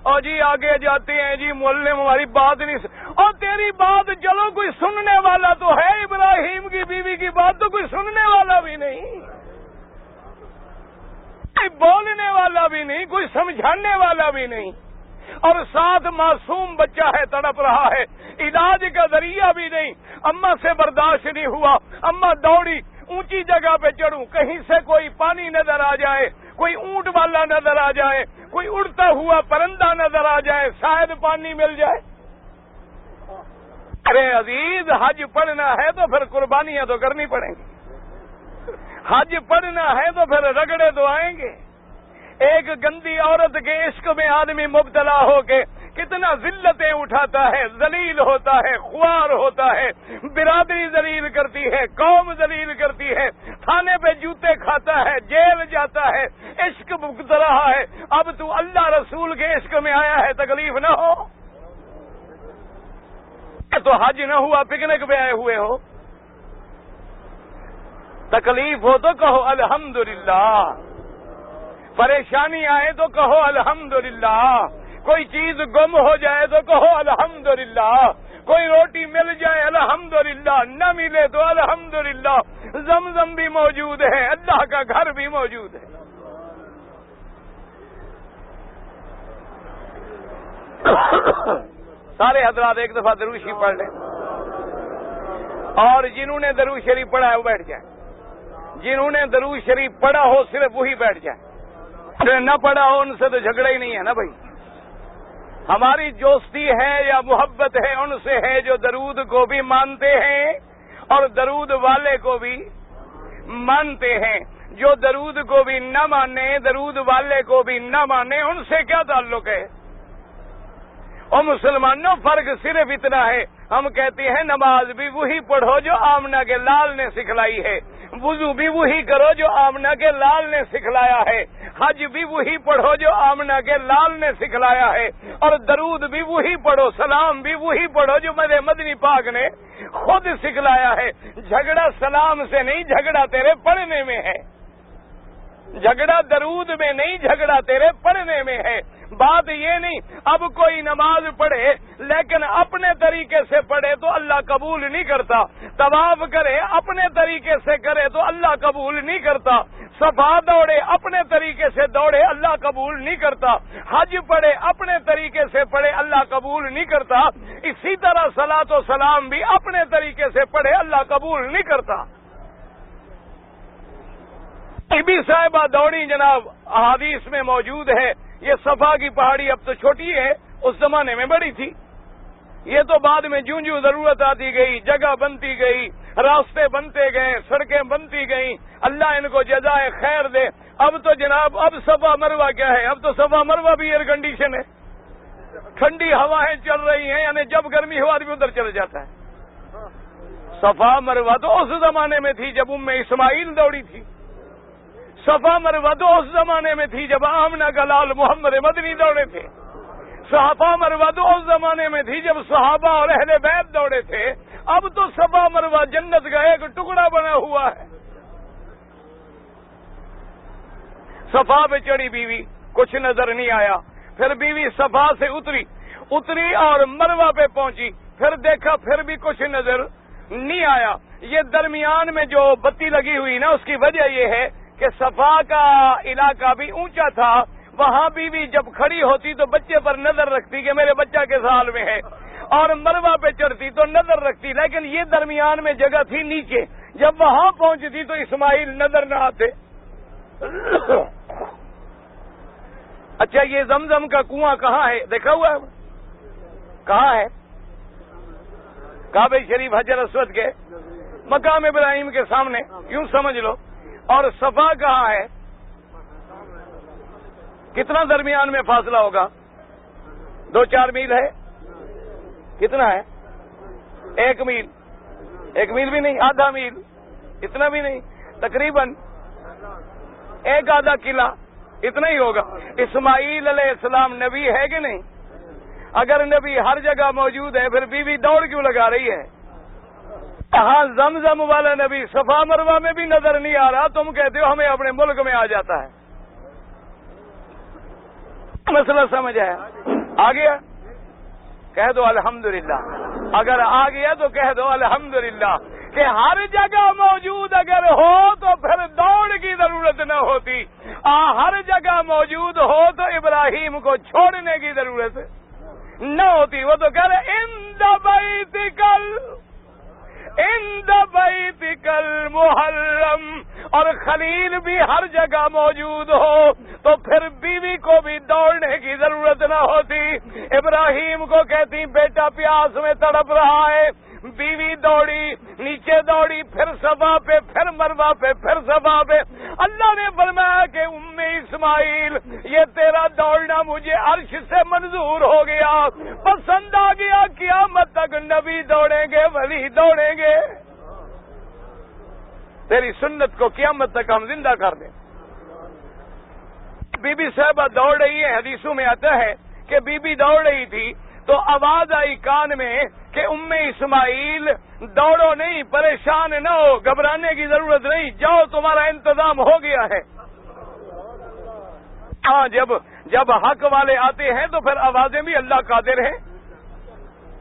اور جی آگے جاتے ہیں جی محلے میں ہماری بات نہیں اور تیری بات چلو کوئی سننے والا تو ہے، ابراہیم کی بیوی کی بات تو کوئی سننے والا بھی نہیں، کوئی بولنے والا بھی نہیں، کوئی سمجھانے والا بھی نہیں، اور ساتھ معصوم بچہ ہے تڑپ رہا ہے، علاج کا ذریعہ بھی نہیں۔ اماں سے برداشت نہیں ہوا، اماں دوڑی اونچی جگہ پہ چڑھوں، کہیں سے کوئی پانی نظر آ جائے، کوئی اونٹ والا نظر آ جائے، کوئی اڑتا ہوا پرندہ نظر آ جائے، شاید پانی مل جائے۔ ارے عزیز حج پڑھنا ہے تو پھر قربانیاں تو کرنی پڑیں گی، حج پڑھنا ہے تو پھر رگڑے تو آئیں گے۔ ایک گندی عورت کے عشق میں آدمی مبتلا ہو کے کتنا ذلتیں اٹھاتا ہے، ذلیل ہوتا ہے، خوار ہوتا ہے، برادری ذلیل کرتی ہے، قوم ذلیل کرتی ہے، تھانے پہ جوتے کھاتا ہے، جیل جاتا ہے، عشق بھگت رہا ہے۔ اب تو اللہ رسول کے عشق میں آیا ہے، تکلیف نہ ہو تو حج نہ ہوا، پکنک پہ آئے ہوئے ہو، تکلیف ہو تو کہو الحمدللہ، پریشانی آئے تو کہو الحمدللہ، کوئی چیز گم ہو جائے تو کہو الحمدللہ، کوئی روٹی مل جائے الحمدللہ، نہ ملے تو الحمدللہ، زمزم بھی موجود ہے، اللہ کا گھر بھی موجود ہے۔ سارے حضرات ایک دفعہ درود شریف پڑھ لیں، اور جنہوں نے درود شریف پڑھا ہے وہ بیٹھ جائیں، جنہوں نے درود شریف پڑھا ہو صرف وہی بیٹھ جائیں، نہ پڑھا ہو ان سے تو جھگڑا ہی نہیں ہے نا بھائی۔ ہماری دوستی ہے یا محبت ہے ان سے ہے جو درود کو بھی مانتے ہیں اور درود والے کو بھی مانتے ہیں، جو درود کو بھی نہ مانے، درود والے کو بھی نہ مانے، ان سے کیا تعلق ہے؟ اور مسلمانوں فرق صرف اتنا ہے، ہم کہتے ہیں نماز بھی وہی پڑھو جو آمنہ کے لال نے سکھلائی ہے، وضو بھی وہی کرو جو آمنہ کے لال نے سکھلایا ہے، حج بھی وہی پڑھو جو آمنہ کے لال نے سکھلایا ہے، اور درود بھی وہی پڑھو، سلام بھی وہی پڑھو جو میرے مدنی پاک نے خود سکھلایا ہے۔ جھگڑا سلام سے نہیں، جھگڑا تیرے پڑھنے میں ہے، جھگڑا درود میں نہیں، جھگڑا تیرے پڑھنے میں ہے۔ بات یہ نہیں اب کوئی نماز پڑھے لیکن اپنے طریقے سے پڑھے تو اللہ قبول نہیں کرتا، طواف کرے اپنے طریقے سے کرے تو اللہ قبول نہیں کرتا، صفا دوڑے اپنے طریقے سے دوڑے اللہ قبول نہیں کرتا، حج پڑھے اپنے طریقے سے پڑھے اللہ قبول نہیں کرتا، اسی طرح صلاۃ و سلام بھی اپنے طریقے سے پڑھے اللہ قبول نہیں کرتا۔ بی بی صاحبہ دوڑی جناب، احادیث میں موجود ہے، یہ صفا کی پہاڑی اب تو چھوٹی ہے، اس زمانے میں بڑی تھی، یہ تو بعد میں جوں جوں ضرورت آتی گئی، جگہ بنتی گئی، راستے بنتے گئے، سڑکیں بنتی گئیں، اللہ ان کو جزائے خیر دے۔ اب تو جناب اب صفا مروہ کیا ہے، اب تو صفا مروہ بھی ایئر کنڈیشن ہے، ٹھنڈی ہوائیں چل رہی ہیں، یعنی جب گرمی ہو آدمی ادھر چل جاتا ہے۔ صفا مروہ تو اس زمانے میں تھی جب ام اسماعیل دوڑی تھی، صفا مروہ تو اس زمانے میں تھی جب آمنہ کا لال محمد مدنی دوڑے تھے، صفا مروہ تو اس زمانے میں تھی جب صحابہ اور اہل بیت دوڑے تھے، اب تو صفا مروہ جنت کا ایک ٹکڑا بنا ہوا ہے۔ صفا پہ چڑھی بیوی، کچھ نظر نہیں آیا، پھر بیوی صفا سے اتری اور مروہ پہ پہنچی، پھر دیکھا پھر بھی کچھ نظر نہیں آیا۔ یہ درمیان میں جو بتی لگی ہوئی نا، اس کی وجہ یہ ہے کہ صفا کا علاقہ بھی اونچا تھا، وہاں بیوی جب کھڑی ہوتی تو بچے پر نظر رکھتی کہ میرے بچہ کس حال میں ہے، اور مروہ پہ چڑھتی تو نظر رکھتی، لیکن یہ درمیان میں جگہ تھی نیچے، جب وہاں پہنچتی تو اسماعیل نظر نہ آتے۔ اچھا یہ زمزم کا کنواں کہاں ہے، دیکھا ہوا ہے کہاں ہے؟ کعبہ شریف حجر اسود کے مقام ابراہیم کے سامنے، یوں سمجھ لو۔ اور صفا کہاں ہے؟ کتنا درمیان میں فاصلہ ہوگا؟ 2-4 میل ہے؟ کتنا ہے؟ 1 میل، 1 میل بھی نہیں، آدھا میل، اتنا بھی نہیں، تقریباً 1/2 قلعہ، اتنا ہی ہوگا۔ اسماعیل علیہ السلام نبی ہے کہ نہیں؟ اگر نبی ہر جگہ موجود ہے پھر بیوی دوڑ کیوں لگا رہی ہے؟ ہاں زمزم والا نبی صفا مروہ میں بھی نظر نہیں آ رہا، تم کہتے ہو ہمیں اپنے ملک میں آ جاتا ہے۔ مسئلہ سمجھ آیا؟ آ گیا؟ کہہ دو الحمدللہ، اگر آ گیا تو کہہ دو الحمدللہ کہ ہر جگہ موجود اگر ہو تو پھر دوڑ کی ضرورت نہ ہوتی، ہر جگہ موجود ہو تو ابراہیم کو چھوڑنے کی ضرورت نہ ہوتی۔ وہ تو کہہ رہے عند بیتک المحرم، اور خلیل بھی ہر جگہ موجود ہو تو پھر بیوی کو بھی دوڑنے کی ضرورت نہ ہوتی۔ ابراہیم کو کہتی بیٹا پیاس میں تڑپ رہا ہے، بیوی دوڑی، نیچے دوڑی، پھر صفا پہ، پھر مروہ پہ، پھر صفا پہ۔ اللہ نے فرمایا کہ ام اسماعیل یہ تیرا دوڑنا مجھے عرش سے منظور ہو گیا، پسند آ گیا، قیامت تک نبی دوڑیں گے، ولی دوڑیں گے، تیری سنت کو قیامت تک ہم زندہ کر دیں۔ بی بی صاحبہ دوڑ رہی ہے، حدیثوں میں آتا ہے کہ بی بی دوڑ رہی تھی تو آواز آئی کان میں کہ ام اسماعیل دوڑو نہیں، پریشان نہ ہو، گھبرانے کی ضرورت نہیں، جاؤ تمہارا انتظام ہو گیا ہے۔ ہاں جب حق والے آتے ہیں تو پھر آوازیں بھی اللہ قادر ہیں۔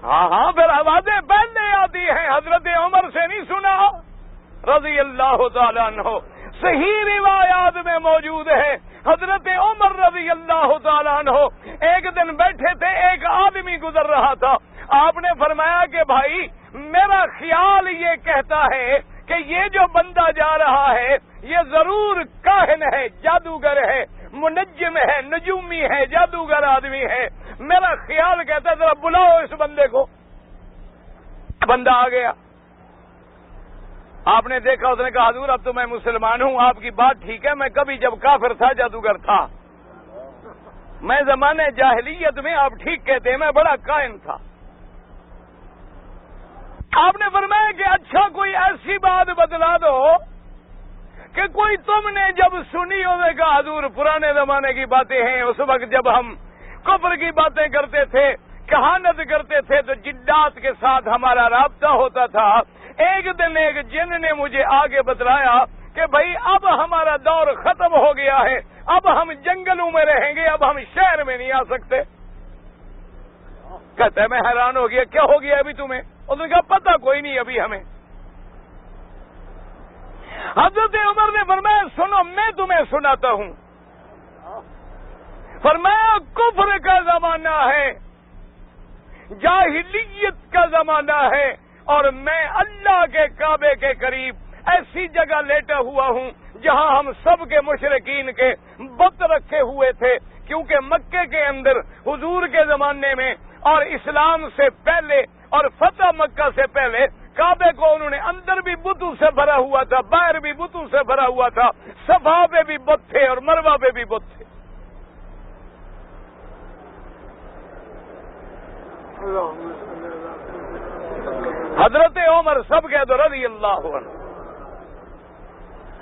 ہاں پھر آوازیں پہلے آتی ہیں، حضرت عمر سے نہیں سنا رضی اللہ تعالیٰ عنہ، صحیح روایات میں موجود ہے، حضرت عمر رضی اللہ تعالیٰ عنہ ایک دن بیٹھے تھے، ایک آدمی گزر رہا تھا، آپ نے فرمایا کہ بھائی میرا خیال یہ کہتا ہے کہ یہ جو بندہ جا رہا ہے یہ ضرور کاہن ہے، جادوگر ہے، منجم ہے، نجومی ہے، جادوگر آدمی ہے، میرا خیال کہتا ہے ذرا بلاؤ اس بندے کو۔ بندہ آ گیا، آپ نے دیکھا، اس نے کہا حضور اب تو میں مسلمان ہوں، آپ کی بات ٹھیک ہے، میں کبھی جب کافر تھا جادوگر تھا، میں زمانے جاہلیت میں، آپ ٹھیک کہتے ہیں، میں بڑا کائن تھا۔ آپ نے فرمایا کہ اچھا کوئی ایسی بات بتلا دو کہ کوئی تم نے جب سنی ہو، نے کہا حضور پرانے زمانے کی باتیں ہیں، اس وقت جب ہم کفر کی باتیں کرتے تھے، کہانت کرتے تھے تو جنات کے ساتھ ہمارا رابطہ ہوتا تھا۔ ایک دن ایک جن نے مجھے آگے بتلایا کہ بھائی اب ہمارا دور ختم ہو گیا ہے، اب ہم جنگلوں میں رہیں گے، اب ہم شہر میں نہیں آ سکتے؟ کہتا ہے میں حیران ہو گیا، کیا ہو گیا ابھی تمہیں؟ اس نے کہا پتہ کوئی نہیں ابھی ہمیں۔ حضرت عمر نے فرمایا سنو میں تمہیں سناتا ہوں۔ فرمایا کفر کا زمانہ ہے، جاہلیت کا زمانہ ہے، اور میں اللہ کے کعبے کے قریب ایسی جگہ لیٹا ہوا ہوں جہاں ہم سب کے مشرکین کے بت رکھے ہوئے تھے، کیونکہ مکے کے اندر حضور کے زمانے میں اور اسلام سے پہلے اور فتح مکہ سے پہلے کعبے کو انہوں نے اندر بھی بتوں سے بھرا ہوا تھا، باہر بھی بتوں سے بھرا ہوا تھا، صفا پہ بھی بت تھے اور مروہ پہ بھی بت تھے۔ حضرت عمر سب کہہ دو رضی اللہ عنہ۔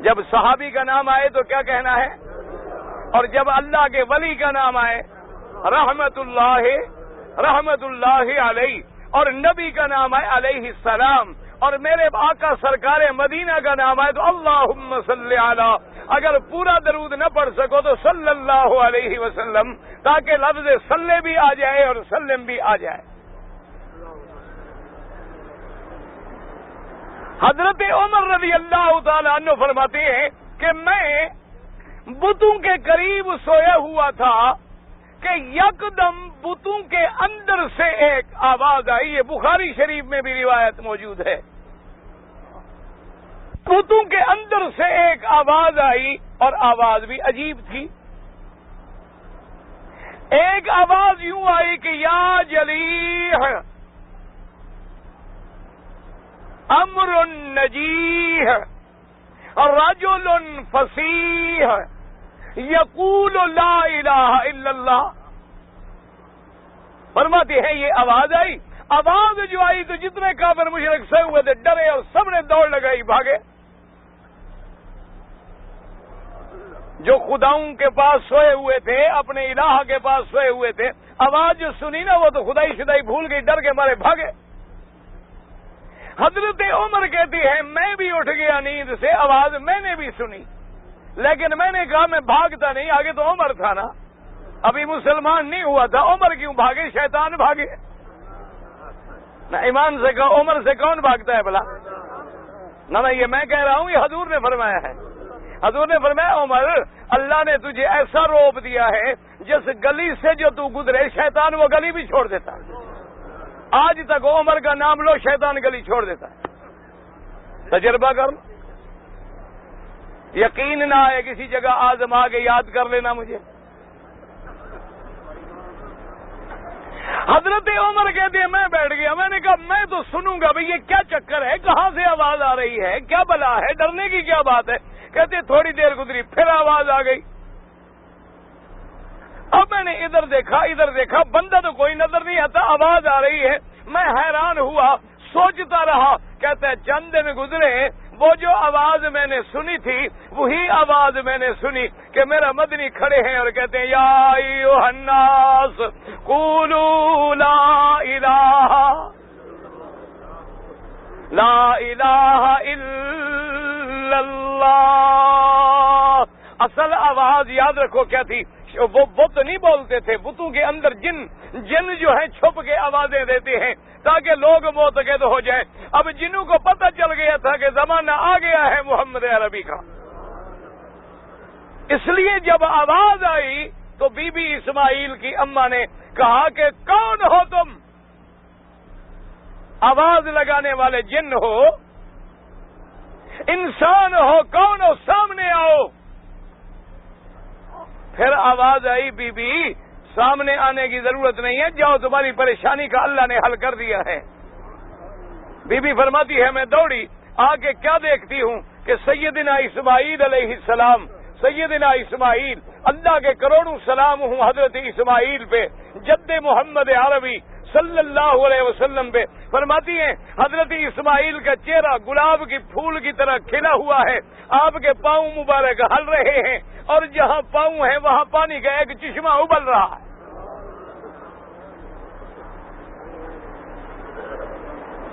جب صحابی کا نام آئے تو کیا کہنا ہے، اور جب اللہ کے ولی کا نام آئے رحمت اللہ علیہ، اور نبی کا نام آئے علیہ السلام، اور میرے آقا سرکار مدینہ کا نام آئے تو اللہم صلی علی، اگر پورا درود نہ پڑھ سکو تو صلی اللہ علیہ وسلم، تاکہ لفظ صلی بھی آ جائے اور سلم بھی آ جائے۔ حضرت عمر رضی اللہ تعالی عنہ فرماتے ہیں کہ میں بتوں کے قریب سویا ہوا تھا کہ یکدم بتوں کے اندر سے ایک آواز آئی، یہ بخاری شریف میں بھی روایت موجود ہے۔ بتوں کے اندر سے ایک آواز آئی، اور آواز بھی عجیب تھی۔ ایک آواز یوں آئی کہ یا جلیح امر نجیح رجل فصیح یقول لا الہ الا اللہ۔ فرماتے ہیں یہ آواز آئی، آواز جو آئی تو جتنے کافر مشرک سوئے ہوئے تھے ڈرے اور سب نے دوڑ لگائی، بھاگے۔ جو خداؤں کے پاس سوئے ہوئے تھے، اپنے الہ کے پاس سوئے ہوئے تھے، آواز جو سنی نا وہ تو خدائی شدائی بھول گئی، ڈر کے مارے بھاگے۔ حضرت عمر کہتی ہے میں بھی اٹھ گیا نیند سے، آواز میں نے بھی سنی، لیکن میں نے کہا میں بھاگتا نہیں، آگے تو عمر تھا نا، ابھی مسلمان نہیں ہوا تھا، عمر کیوں بھاگے؟ شیطان بھاگے نہ، ایمان سے کہو عمر سے کون بھاگتا ہے بھلا؟ نہ یہ میں کہہ رہا ہوں، یہ حضور نے فرمایا ہے۔ حضور نے فرمایا عمر اللہ نے تجھے ایسا روب دیا ہے جس گلی سے جو تو گزرے شیطان وہ گلی بھی چھوڑ دیتا ہے۔ آج تک عمر کا نام لو شیطان گلی چھوڑ دیتا ہے۔ تجربہ کر، یقین نہ آئے کسی جگہ آزما کے یاد کر لینا مجھے۔ حضرت عمر کہتے ہیں میں بیٹھ گیا، میں نے کہا میں تو سنوں گا بھئی یہ کیا چکر ہے، کہاں سے آواز آ رہی ہے، کیا بلا ہے، ڈرنے کی کیا بات ہے؟ کہتے تھوڑی دیر گزری پھر آواز آ گئی۔ اب میں نے ادھر دیکھا بندہ تو کوئی نظر نہیں آتا، آواز آ رہی ہے، میں حیران ہوا، سوچتا رہا۔ کہتے ہیں چند دن گزرے، وہ جو آواز میں نے سنی تھی وہی آواز میں نے سنی کہ میرا مدنی کھڑے ہیں اور کہتے ہیں یا ایھا الناس قولوا لا الہ الا اللہ۔ اصل آواز یاد رکھو کیا تھی، وہ بت نہیں بولتے تھے، بتوں کے اندر جن جو ہیں چھپ کے آوازیں دیتے ہیں تاکہ لوگ معتقد ہو جائیں۔ اب جنوں کو پتہ چل گیا تھا کہ زمانہ آ گیا ہے محمد عربی کا، اس لیے جب آواز آئی تو بی بی اسماعیل کی اماں نے کہا کہ کون ہو تم؟ آواز لگانے والے جن ہو، انسان ہو، کون ہو؟ سامنے آؤ۔ پھر آواز آئی بی بی سامنے آنے کی ضرورت نہیں ہے، جاؤ تمہاری پریشانی کا اللہ نے حل کر دیا ہے۔ بی بی فرماتی ہے میں دوڑی آ کے کیا دیکھتی ہوں کہ سیدنا اسماعیل علیہ السلام، سیدنا اسماعیل، اللہ کے کروڑوں سلام ہوں حضرت اسماعیل پہ، جد محمد عربی صلی اللہ علیہ وسلم پہ۔ فرماتی ہیں حضرت اسماعیل کا چہرہ گلاب کی پھول کی طرح کھلا ہوا ہے، آپ کے پاؤں مبارک ہل رہے ہیں، اور جہاں پاؤں ہیں وہاں پانی کا ایک چشمہ ابل رہا ہے۔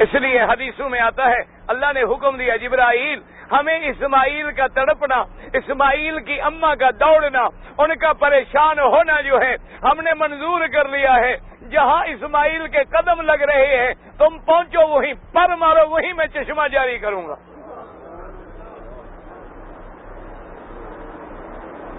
اس لیے حدیثوں میں آتا ہے اللہ نے حکم دیا جبرائیل ہمیں اسماعیل کا تڑپنا، اسماعیل کی اماں کا دوڑنا، ان کا پریشان ہونا جو ہے ہم نے منظور کر لیا ہے۔ جہاں اسماعیل کے قدم لگ رہے ہیں تم پہنچو وہیں، پر مارو وہیں میں چشمہ جاری کروں گا۔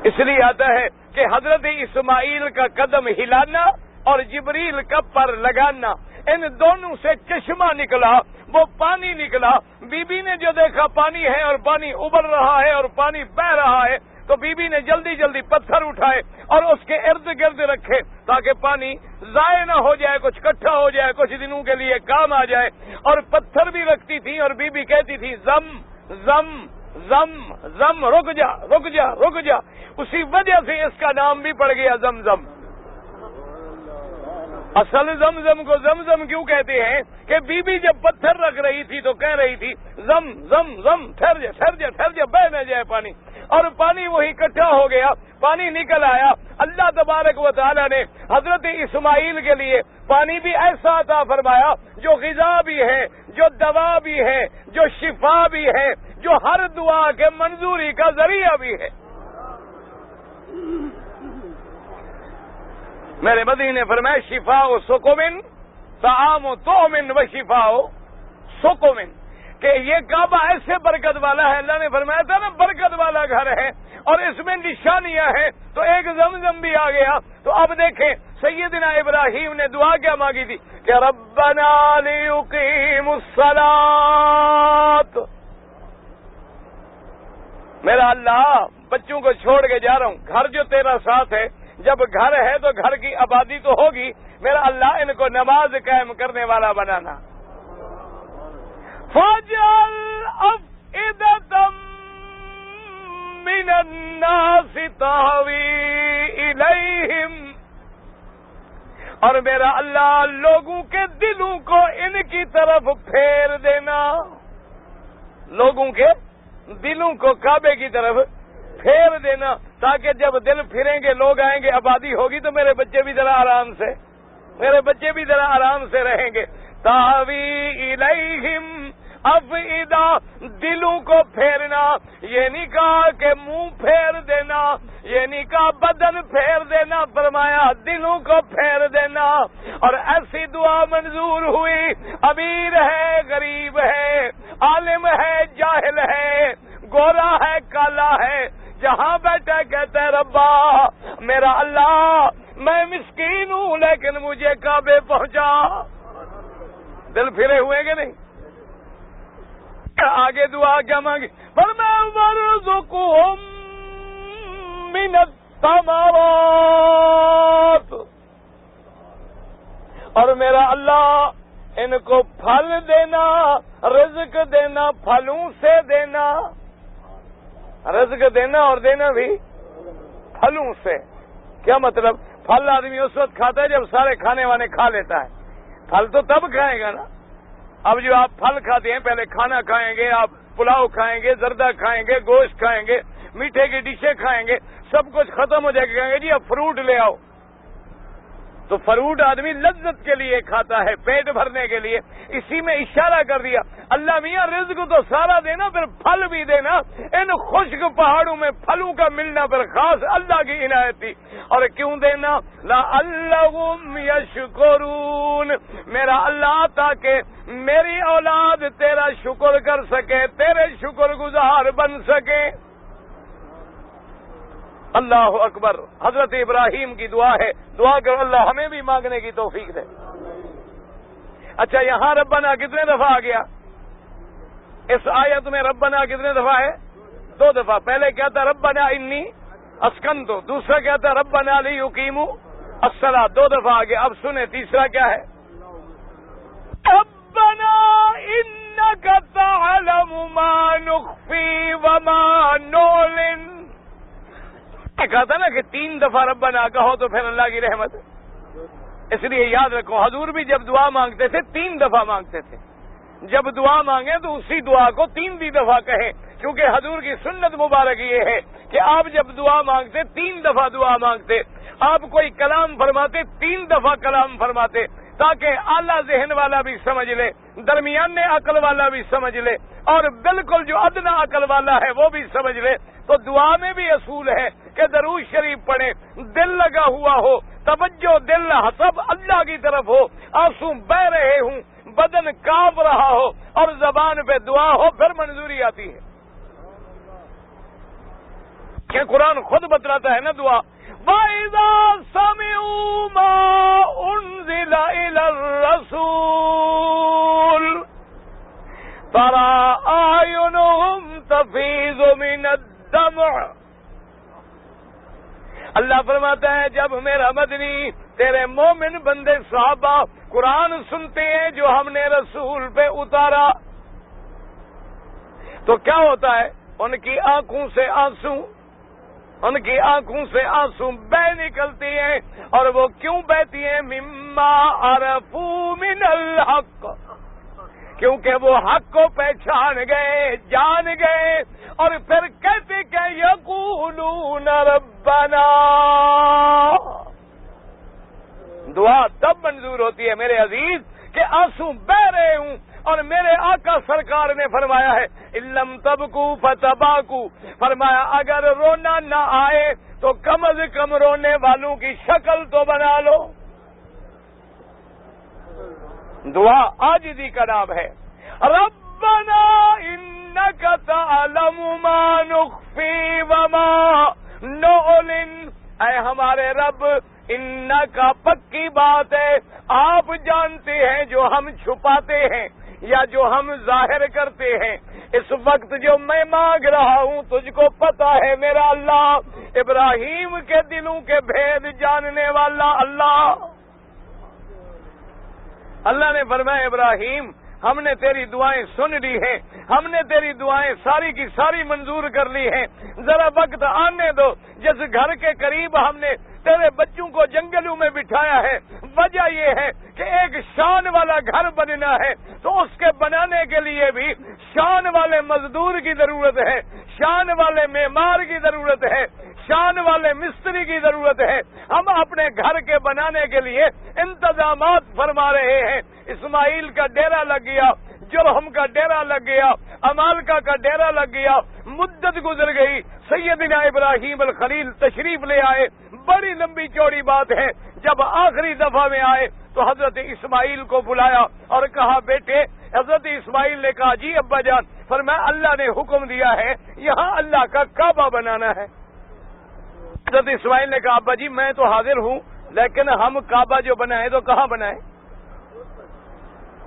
اس لیے آتا ہے کہ حضرت اسماعیل کا قدم ہلانا اور جبریل کا پر لگانا، ان دونوں سے چشمہ نکلا، وہ پانی نکلا۔ بی بی نے جو دیکھا پانی ہے اور پانی ابل رہا ہے اور پانی بہ رہا ہے، تو بی بی نے جلدی جلدی پتھر اٹھائے اور اس کے ارد گرد رکھے تاکہ پانی ضائع نہ ہو جائے، کچھ اکٹھا ہو جائے، کچھ دنوں کے لیے کام آ جائے۔ اور پتھر بھی رکھتی تھی اور بی بی کہتی تھی زم زم زم زم، رک جا رک جا رک جا۔ اسی وجہ سے اس کا نام بھی پڑ گیا زمزم۔ اصل زمزم کو زمزم کیوں کہتے ہیں کہ بی بی جب پتھر رکھ رہی تھی تو کہہ رہی تھی زم زم زم، ٹھہر جا ٹھہر جا ٹھہر جا، بہ نہ جائے پانی۔ اور پانی وہی اکٹھا ہو گیا، پانی نکل آیا۔ اللہ تبارک و تعالی نے حضرت اسماعیل کے لیے پانی بھی ایسا عطا فرمایا جو غذا بھی ہے، جو دوا بھی ہے، جو شفا بھی ہے، جو ہر دعا کے منظوری کا ذریعہ بھی ہے۔ میرے مدنی نے فرمایا شفا و سکومن، طعام و تومن و شفا و سکومن، کہ یہ کعبہ ایسے برکت والا ہے۔ اللہ نے فرمایا تھا نا برکت والا گھر ہے اور اس میں نشانیاں ہیں، تو ایک زمزم بھی آ گیا۔ تو اب دیکھیں سیدنا ابراہیم نے دعا کیا مانگی تھی کہ ربنا لیقیموا الصلاۃ، میرا اللہ بچوں کو چھوڑ کے جا رہا ہوں، گھر جو تیرا ساتھ ہے، جب گھر ہے تو گھر کی آبادی تو ہوگی، میرا اللہ ان کو نماز قائم کرنے والا بنانا۔ فَاجْعَلْ أَفْئِدَةً مِّنَ النَّاسِ تَهْوِي إِلَيْهِمْ، اور میرا اللہ لوگوں کے دلوں کو ان کی طرف پھیر دینا، لوگوں کے دلوں کو کعبے کی طرف پھیر دینا، تاکہ جب دل پھریں گے لوگ آئیں گے، آبادی ہوگی تو میرے بچے بھی ذرا آرام سے، میرے بچے بھی ذرا آرام سے رہیں گے۔ تَهْوِي إِلَيْهِمْ افئدہ، دلوں کو پھیرنا، یہ نہیں کہا کہ منہ پھیر دینا، یہ نہیں کہا بدن پھیر دینا، فرمایا دلوں کو پھیر دینا۔ اور ایسی دعا منظور ہوئی، امیر ہے غریب ہے، عالم ہے جاہل ہے، گورا ہے کالا ہے، جہاں بیٹھا کہتا ہے ربا میرا اللہ میں مسکین ہوں لیکن مجھے کعبے پہنچا۔ دل پھرے ہوئے کہ نہیں؟ آگے دعا کیا مانگی؟ فرمایا وَارْزُقْهُم مِّنَ الثَّمَرَاتِ، اور میرا اللہ ان کو پھل دینا، رزق دینا، پھلوں سے دینا، رزق دینا اور دینا بھی پھلوں سے۔ کیا مطلب؟ پھل آدمی اس وقت کھاتا ہے جب سارے کھانے وانے کھا لیتا ہے، پھل تو تب کھائے گا نا۔ اب جو آپ پھل کھاتے ہیں، پہلے کھانا کھائیں گے، آپ پلاؤ کھائیں گے، زردہ کھائیں گے، گوشت کھائیں گے، میٹھے کی ڈشیں کھائیں گے، سب کچھ ختم ہو جائے گا، کہیں گے جی اب فروٹ لے آؤ۔ تو فروٹ آدمی لذت کے لیے کھاتا ہے، پیٹ بھرنے کے لیے۔ اسی میں اشارہ کر دیا اللہ میاں رزق تو سارا دینا، پھر پھل بھی دینا۔ ان خشک پہاڑوں میں پھلوں کا ملنا پھر خاص اللہ کی عنایت تھی۔ اور کیوں دینا؟ لعلہم یشکرون، میرا اللہ تاکہ میری اولاد تیرا شکر کر سکے، تیرے شکر گزار بن سکے۔ اللہ اکبر، حضرت ابراہیم کی دعا ہے، دعا کر اللہ ہمیں بھی مانگنے کی توفیق دے۔ اچھا یہاں ربنا کتنے دفعہ آ گیا؟ اس آیت میں ربنا کتنے دفعہ ہے؟ 2 دفعہ۔ پہلے کیا تھا؟ ربنا انی اسکنت، دوسرا کیا تھا؟ ربنا لیقیموا الصلاۃ، 2 دفعہ آ گیا۔ اب سنیں تیسرا کیا ہے؟ ربنا انک تعلم ما نخفی وما نعلن، کہا تھا نا کہ 3 دفعہ ربنا کہو تو پھر اللہ کی رحمت۔ اس لیے یاد رکھو حضور بھی جب دعا مانگتے تھے 3 دفعہ مانگتے تھے۔ جب دعا مانگیں تو اسی دعا کو 3 دفعہ کہیں، کیونکہ حضور کی سنت مبارک یہ ہے کہ آپ جب دعا مانگتے 3 دفعہ دعا مانگتے، آپ کوئی کلام فرماتے 3 دفعہ کلام فرماتے، تاکہ اعلیٰ ذہن والا بھی سمجھ لے، درمیانے عقل والا بھی سمجھ لے، اور بالکل جو ادنا عقل والا ہے وہ بھی سمجھ لے۔ تو دعا میں بھی اصول ہے کہ درود شریف پڑھیں، دل لگا ہوا ہو، توجہ دل سب اللہ کی طرف ہو، آنسو بہ رہے ہوں، بدن کانپ رہا ہو اور زبان پہ دعا ہو، پھر منظوری آتی ہے۔ کہ قرآن خود بتلاتا ہے نا دعا، وَإِذَا سَمِعُوا مَا أُنزِلَ إِلَى الرَّسُولِ تَرَىٰ أَعْيُنُهُمْ تَفِيضُ مِنَ الدَّمْعِ۔ اللہ فرماتا ہے جب میرا مدنی تیرے مومن بندے صحابہ قرآن سنتے ہیں جو ہم نے رسول پہ اتارا، تو کیا ہوتا ہے؟ ان کی آنکھوں سے آنسو، ان کی آنکھوں سے آنسو بہ نکلتی ہیں، اور وہ کیوں بہتی ہیں؟ مما عرفوا من الحق، کیونکہ وہ حق کو پہچان گئے، جان گئے، اور پھر کہتے کہ یقولون ربنا۔ دعا تب منظور ہوتی ہے میرے عزیز کہ آنسو بہ رہے ہوں، اور میرے آقا سرکار نے فرمایا ہے اِلَّمْ تَبْكُوا فَتَبَاكُوا، فرمایا اگر رونا نہ آئے تو کم از کم رونے والوں کی شکل تو بنا لو۔ دعا عاجزی کا نام ہے۔ ربنا انک تعلم ما نخفی وما نعلن، اے ہمارے رب انکا پکی بات ہے آپ جانتے ہیں جو ہم چھپاتے ہیں یا جو ہم ظاہر کرتے ہیں۔ اس وقت جو میں مانگ رہا ہوں تجھ کو پتا ہے میرا اللہ، ابراہیم کے دلوں کے بھید جاننے والا اللہ۔ اللہ نے فرمایا ابراہیم ہم نے تیری دعائیں سن لی ہیں، ہم نے تیری دعائیں ساری کی ساری منظور کر لی ہیں، ذرا وقت آنے دو۔ جس گھر کے قریب ہم نے تیرے بچوں کو جنگلوں میں بٹھایا ہے، وجہ یہ ہے کہ ایک شان والا گھر بننا ہے، تو اس کے بنانے کے لیے بھی شان والے مزدور کی ضرورت ہے، شان والے معمار کی ضرورت ہے، شان والے مستری کی ضرورت ہے۔ ہم اپنے گھر کے بنانے کے لیے انتظامات فرما رہے ہیں۔ اسماعیل کا ڈیرا لگ گیا، جرہم کا ڈیرا لگ گیا، امالکا کا ڈیرا لگ گیا، مدت گزر گئی، سیدنا ابراہیم الخلیل تشریف لے آئے، بڑی لمبی چوڑی بات ہے۔ جب آخری دفعہ میں آئے تو حضرت اسماعیل کو بلایا اور کہا بیٹے، حضرت اسماعیل نے کہا جی ابا جان، فرمایا اللہ نے حکم دیا ہے یہاں اللہ کا کعبہ بنانا ہے۔ حضرت اسماعیل نے کہا ابا جی میں تو حاضر ہوں، لیکن ہم کعبہ جو بنائیں تو کہاں بنائیں؟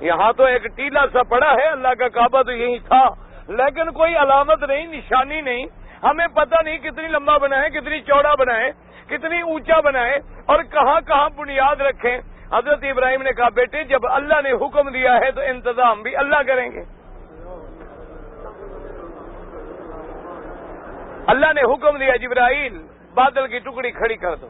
یہاں تو ایک ٹیلا سا پڑا ہے، اللہ کا کعبہ تو یہی تھا، لیکن کوئی علامت نہیں، نشانی نہیں، ہمیں پتہ نہیں کتنی لمبا بنائیں، کتنی چوڑا بنائیں، کتنی اونچا بنائیں، اور کہاں کہاں بنیاد رکھیں۔ حضرت ابراہیم نے کہا بیٹے جب اللہ نے حکم دیا ہے تو انتظام بھی اللہ کریں گے۔ اللہ نے حکم دیا جبرائیل بادل کی ٹکڑی کھڑی کر دو،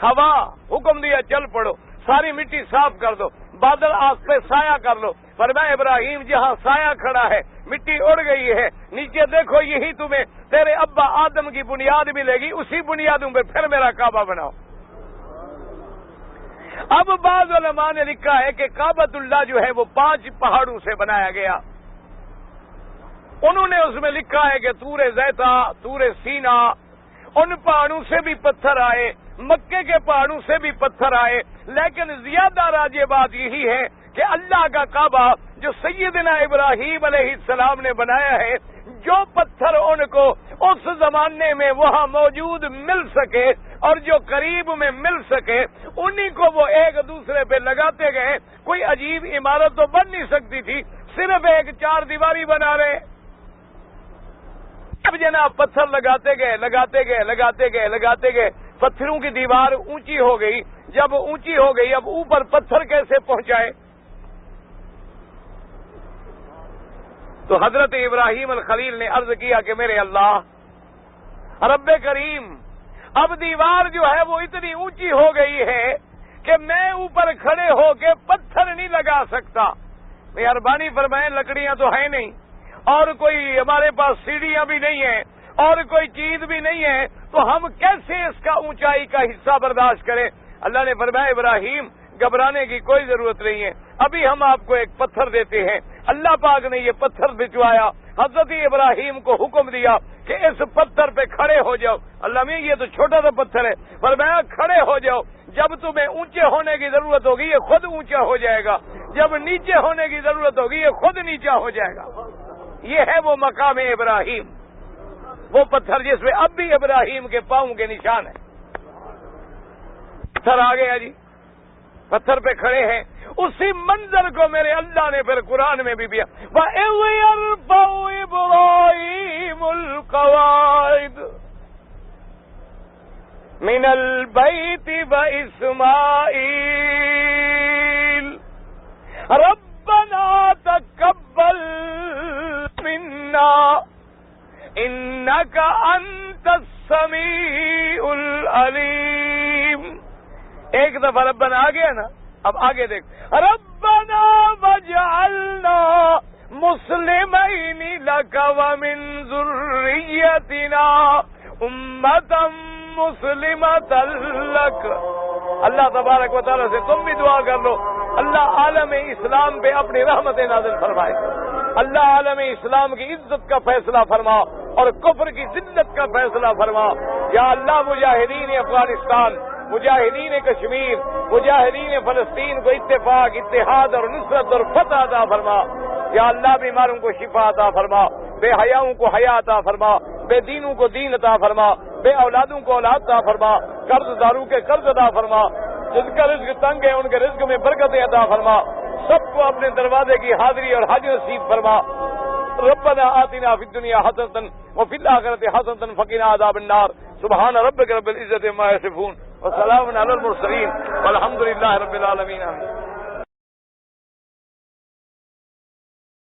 ہوا حکم دیا چل پڑو، ساری مٹی صاف کر دو، بادل آس پہ سایہ کر لو۔ فرمایا ابراہیم جہاں سایہ کھڑا ہے مٹی اڑ گئی ہے، نیچے دیکھو یہی تمہیں تیرے ابا آدم کی بنیاد ملے گی، اسی بنیادوں پہ پھر میرا کعبہ بناؤ۔ اب بعض علماء نے لکھا ہے کہ کعبۃ اللہ جو ہے وہ 5 پہاڑوں سے بنایا گیا۔ انہوں نے اس میں لکھا ہے کہ طور زیتہ، طور سینا، ان پہاڑوں سے بھی پتھر آئے، مکے کے پہاڑوں سے بھی پتھر آئے، لیکن زیادہ راجح بات یہی ہے کہ اللہ کا کعبہ جو سیدنا ابراہیم علیہ السلام نے بنایا ہے، جو پتھر ان کو اس زمانے میں وہاں موجود مل سکے اور جو قریب میں مل سکے، انہی کو وہ ایک دوسرے پہ لگاتے گئے۔ کوئی عجیب عمارت تو بن نہیں سکتی تھی، صرف ایک 4 دیواری بنا رہے۔ اب جناب پتھر لگاتے گئے، پتھروں کی دیوار اونچی ہو گئی۔ جب اونچی ہو گئی اب اوپر پتھر کیسے پہنچائے؟ تو حضرت ابراہیم الخلیل نے عرض کیا کہ میرے اللہ رب کریم، اب دیوار جو ہے وہ اتنی اونچی ہو گئی ہے کہ میں اوپر کھڑے ہو کے پتھر نہیں لگا سکتا۔ مہربانی فرمائیں، لکڑیاں تو ہیں نہیں، اور کوئی ہمارے پاس سیڑھیاں بھی نہیں ہیں، اور کوئی چیز بھی نہیں ہے، تو ہم کیسے اس کا اونچائی کا حصہ برداشت کریں؟ اللہ نے فرمایا ابراہیم گھبرانے کی کوئی ضرورت نہیں ہے. ابھی ہم آپ کو ایک پتھر دیتے ہیں. اللہ پاک نے یہ پتھر بھجوایا. حضرت ابراہیم کو حکم دیا کہ اس پتھر پہ کھڑے ہو جاؤ. اللہ میں یہ تو چھوٹا سا پتھر ہے، فرمایا کھڑے ہو جاؤ. جب تمہیں اونچے ہونے کی ضرورت ہوگی یہ خود اونچا ہو جائے گا، جب نیچے ہونے کی ضرورت ہوگی یہ خود نیچا ہو جائے گا. یہ ہے وہ مقام ابراہیم، وہ پتھر جس میں اب بھی ابراہیم کے پاؤں کے نشان ہیں. پتھر آ گیا جی، پتھر پہ کھڑے ہیں. اسی منظر کو میرے اللہ نے پھر قرآن میں بھی دیا. وَإِذْ يَرْفَعُ إِبْرَاهِيمُ الْقَوَاعِدَ مِنَ الْبَيْتِ وَإِسْمَاعِيلَ رَبَّنَا تَقَبَّلْ مِنَّا إِنَّكَ أَنْتَ السَّمِيعُ الْعَلِيمُ. ایک دفعہ ربنا آ گیا نا، اب آگے دیکھ. ربنا وجعلنا مسلمین لک ومن ذریتنا امتا مسلمتا لک. اللہ تبارک و تعالیٰ سے تم بھی دعا کر لو اللہ عالم اسلام پہ اپنی رحمت نازل فرمائے. اللہ عالم اسلام کی عزت کا فیصلہ فرما اور کفر کی ذلت کا فیصلہ فرما. یا اللہ مجاہدین افغانستان، مجاہدین کشمیر، مجاہدین فلسطین کو اتفاق، اتحاد اور نصرت اور فتح عطا فرما. یا اللہ بیماروں کو شفا عطا فرما، بے حیاؤں کو حیا عطا فرما، بے دینوں کو دین عطا فرما، بے اولادوں کو اولاد عطا فرما، قرض داروں کے قرض عطا فرما، جن کا رزق تنگ ہے ان کے رزق میں برکتیں عطا فرما. سب کو اپنے دروازے کی حاضری اور حج نصیب فرما. ربنا آتنا فی الدنیا حسنۃ وفی الآخرۃ حسنۃ وقنا عذاب النار. سبحان ربک رب العزۃ عما یصفون وسلام علی المرسلین والحمد للہ رب العالمین.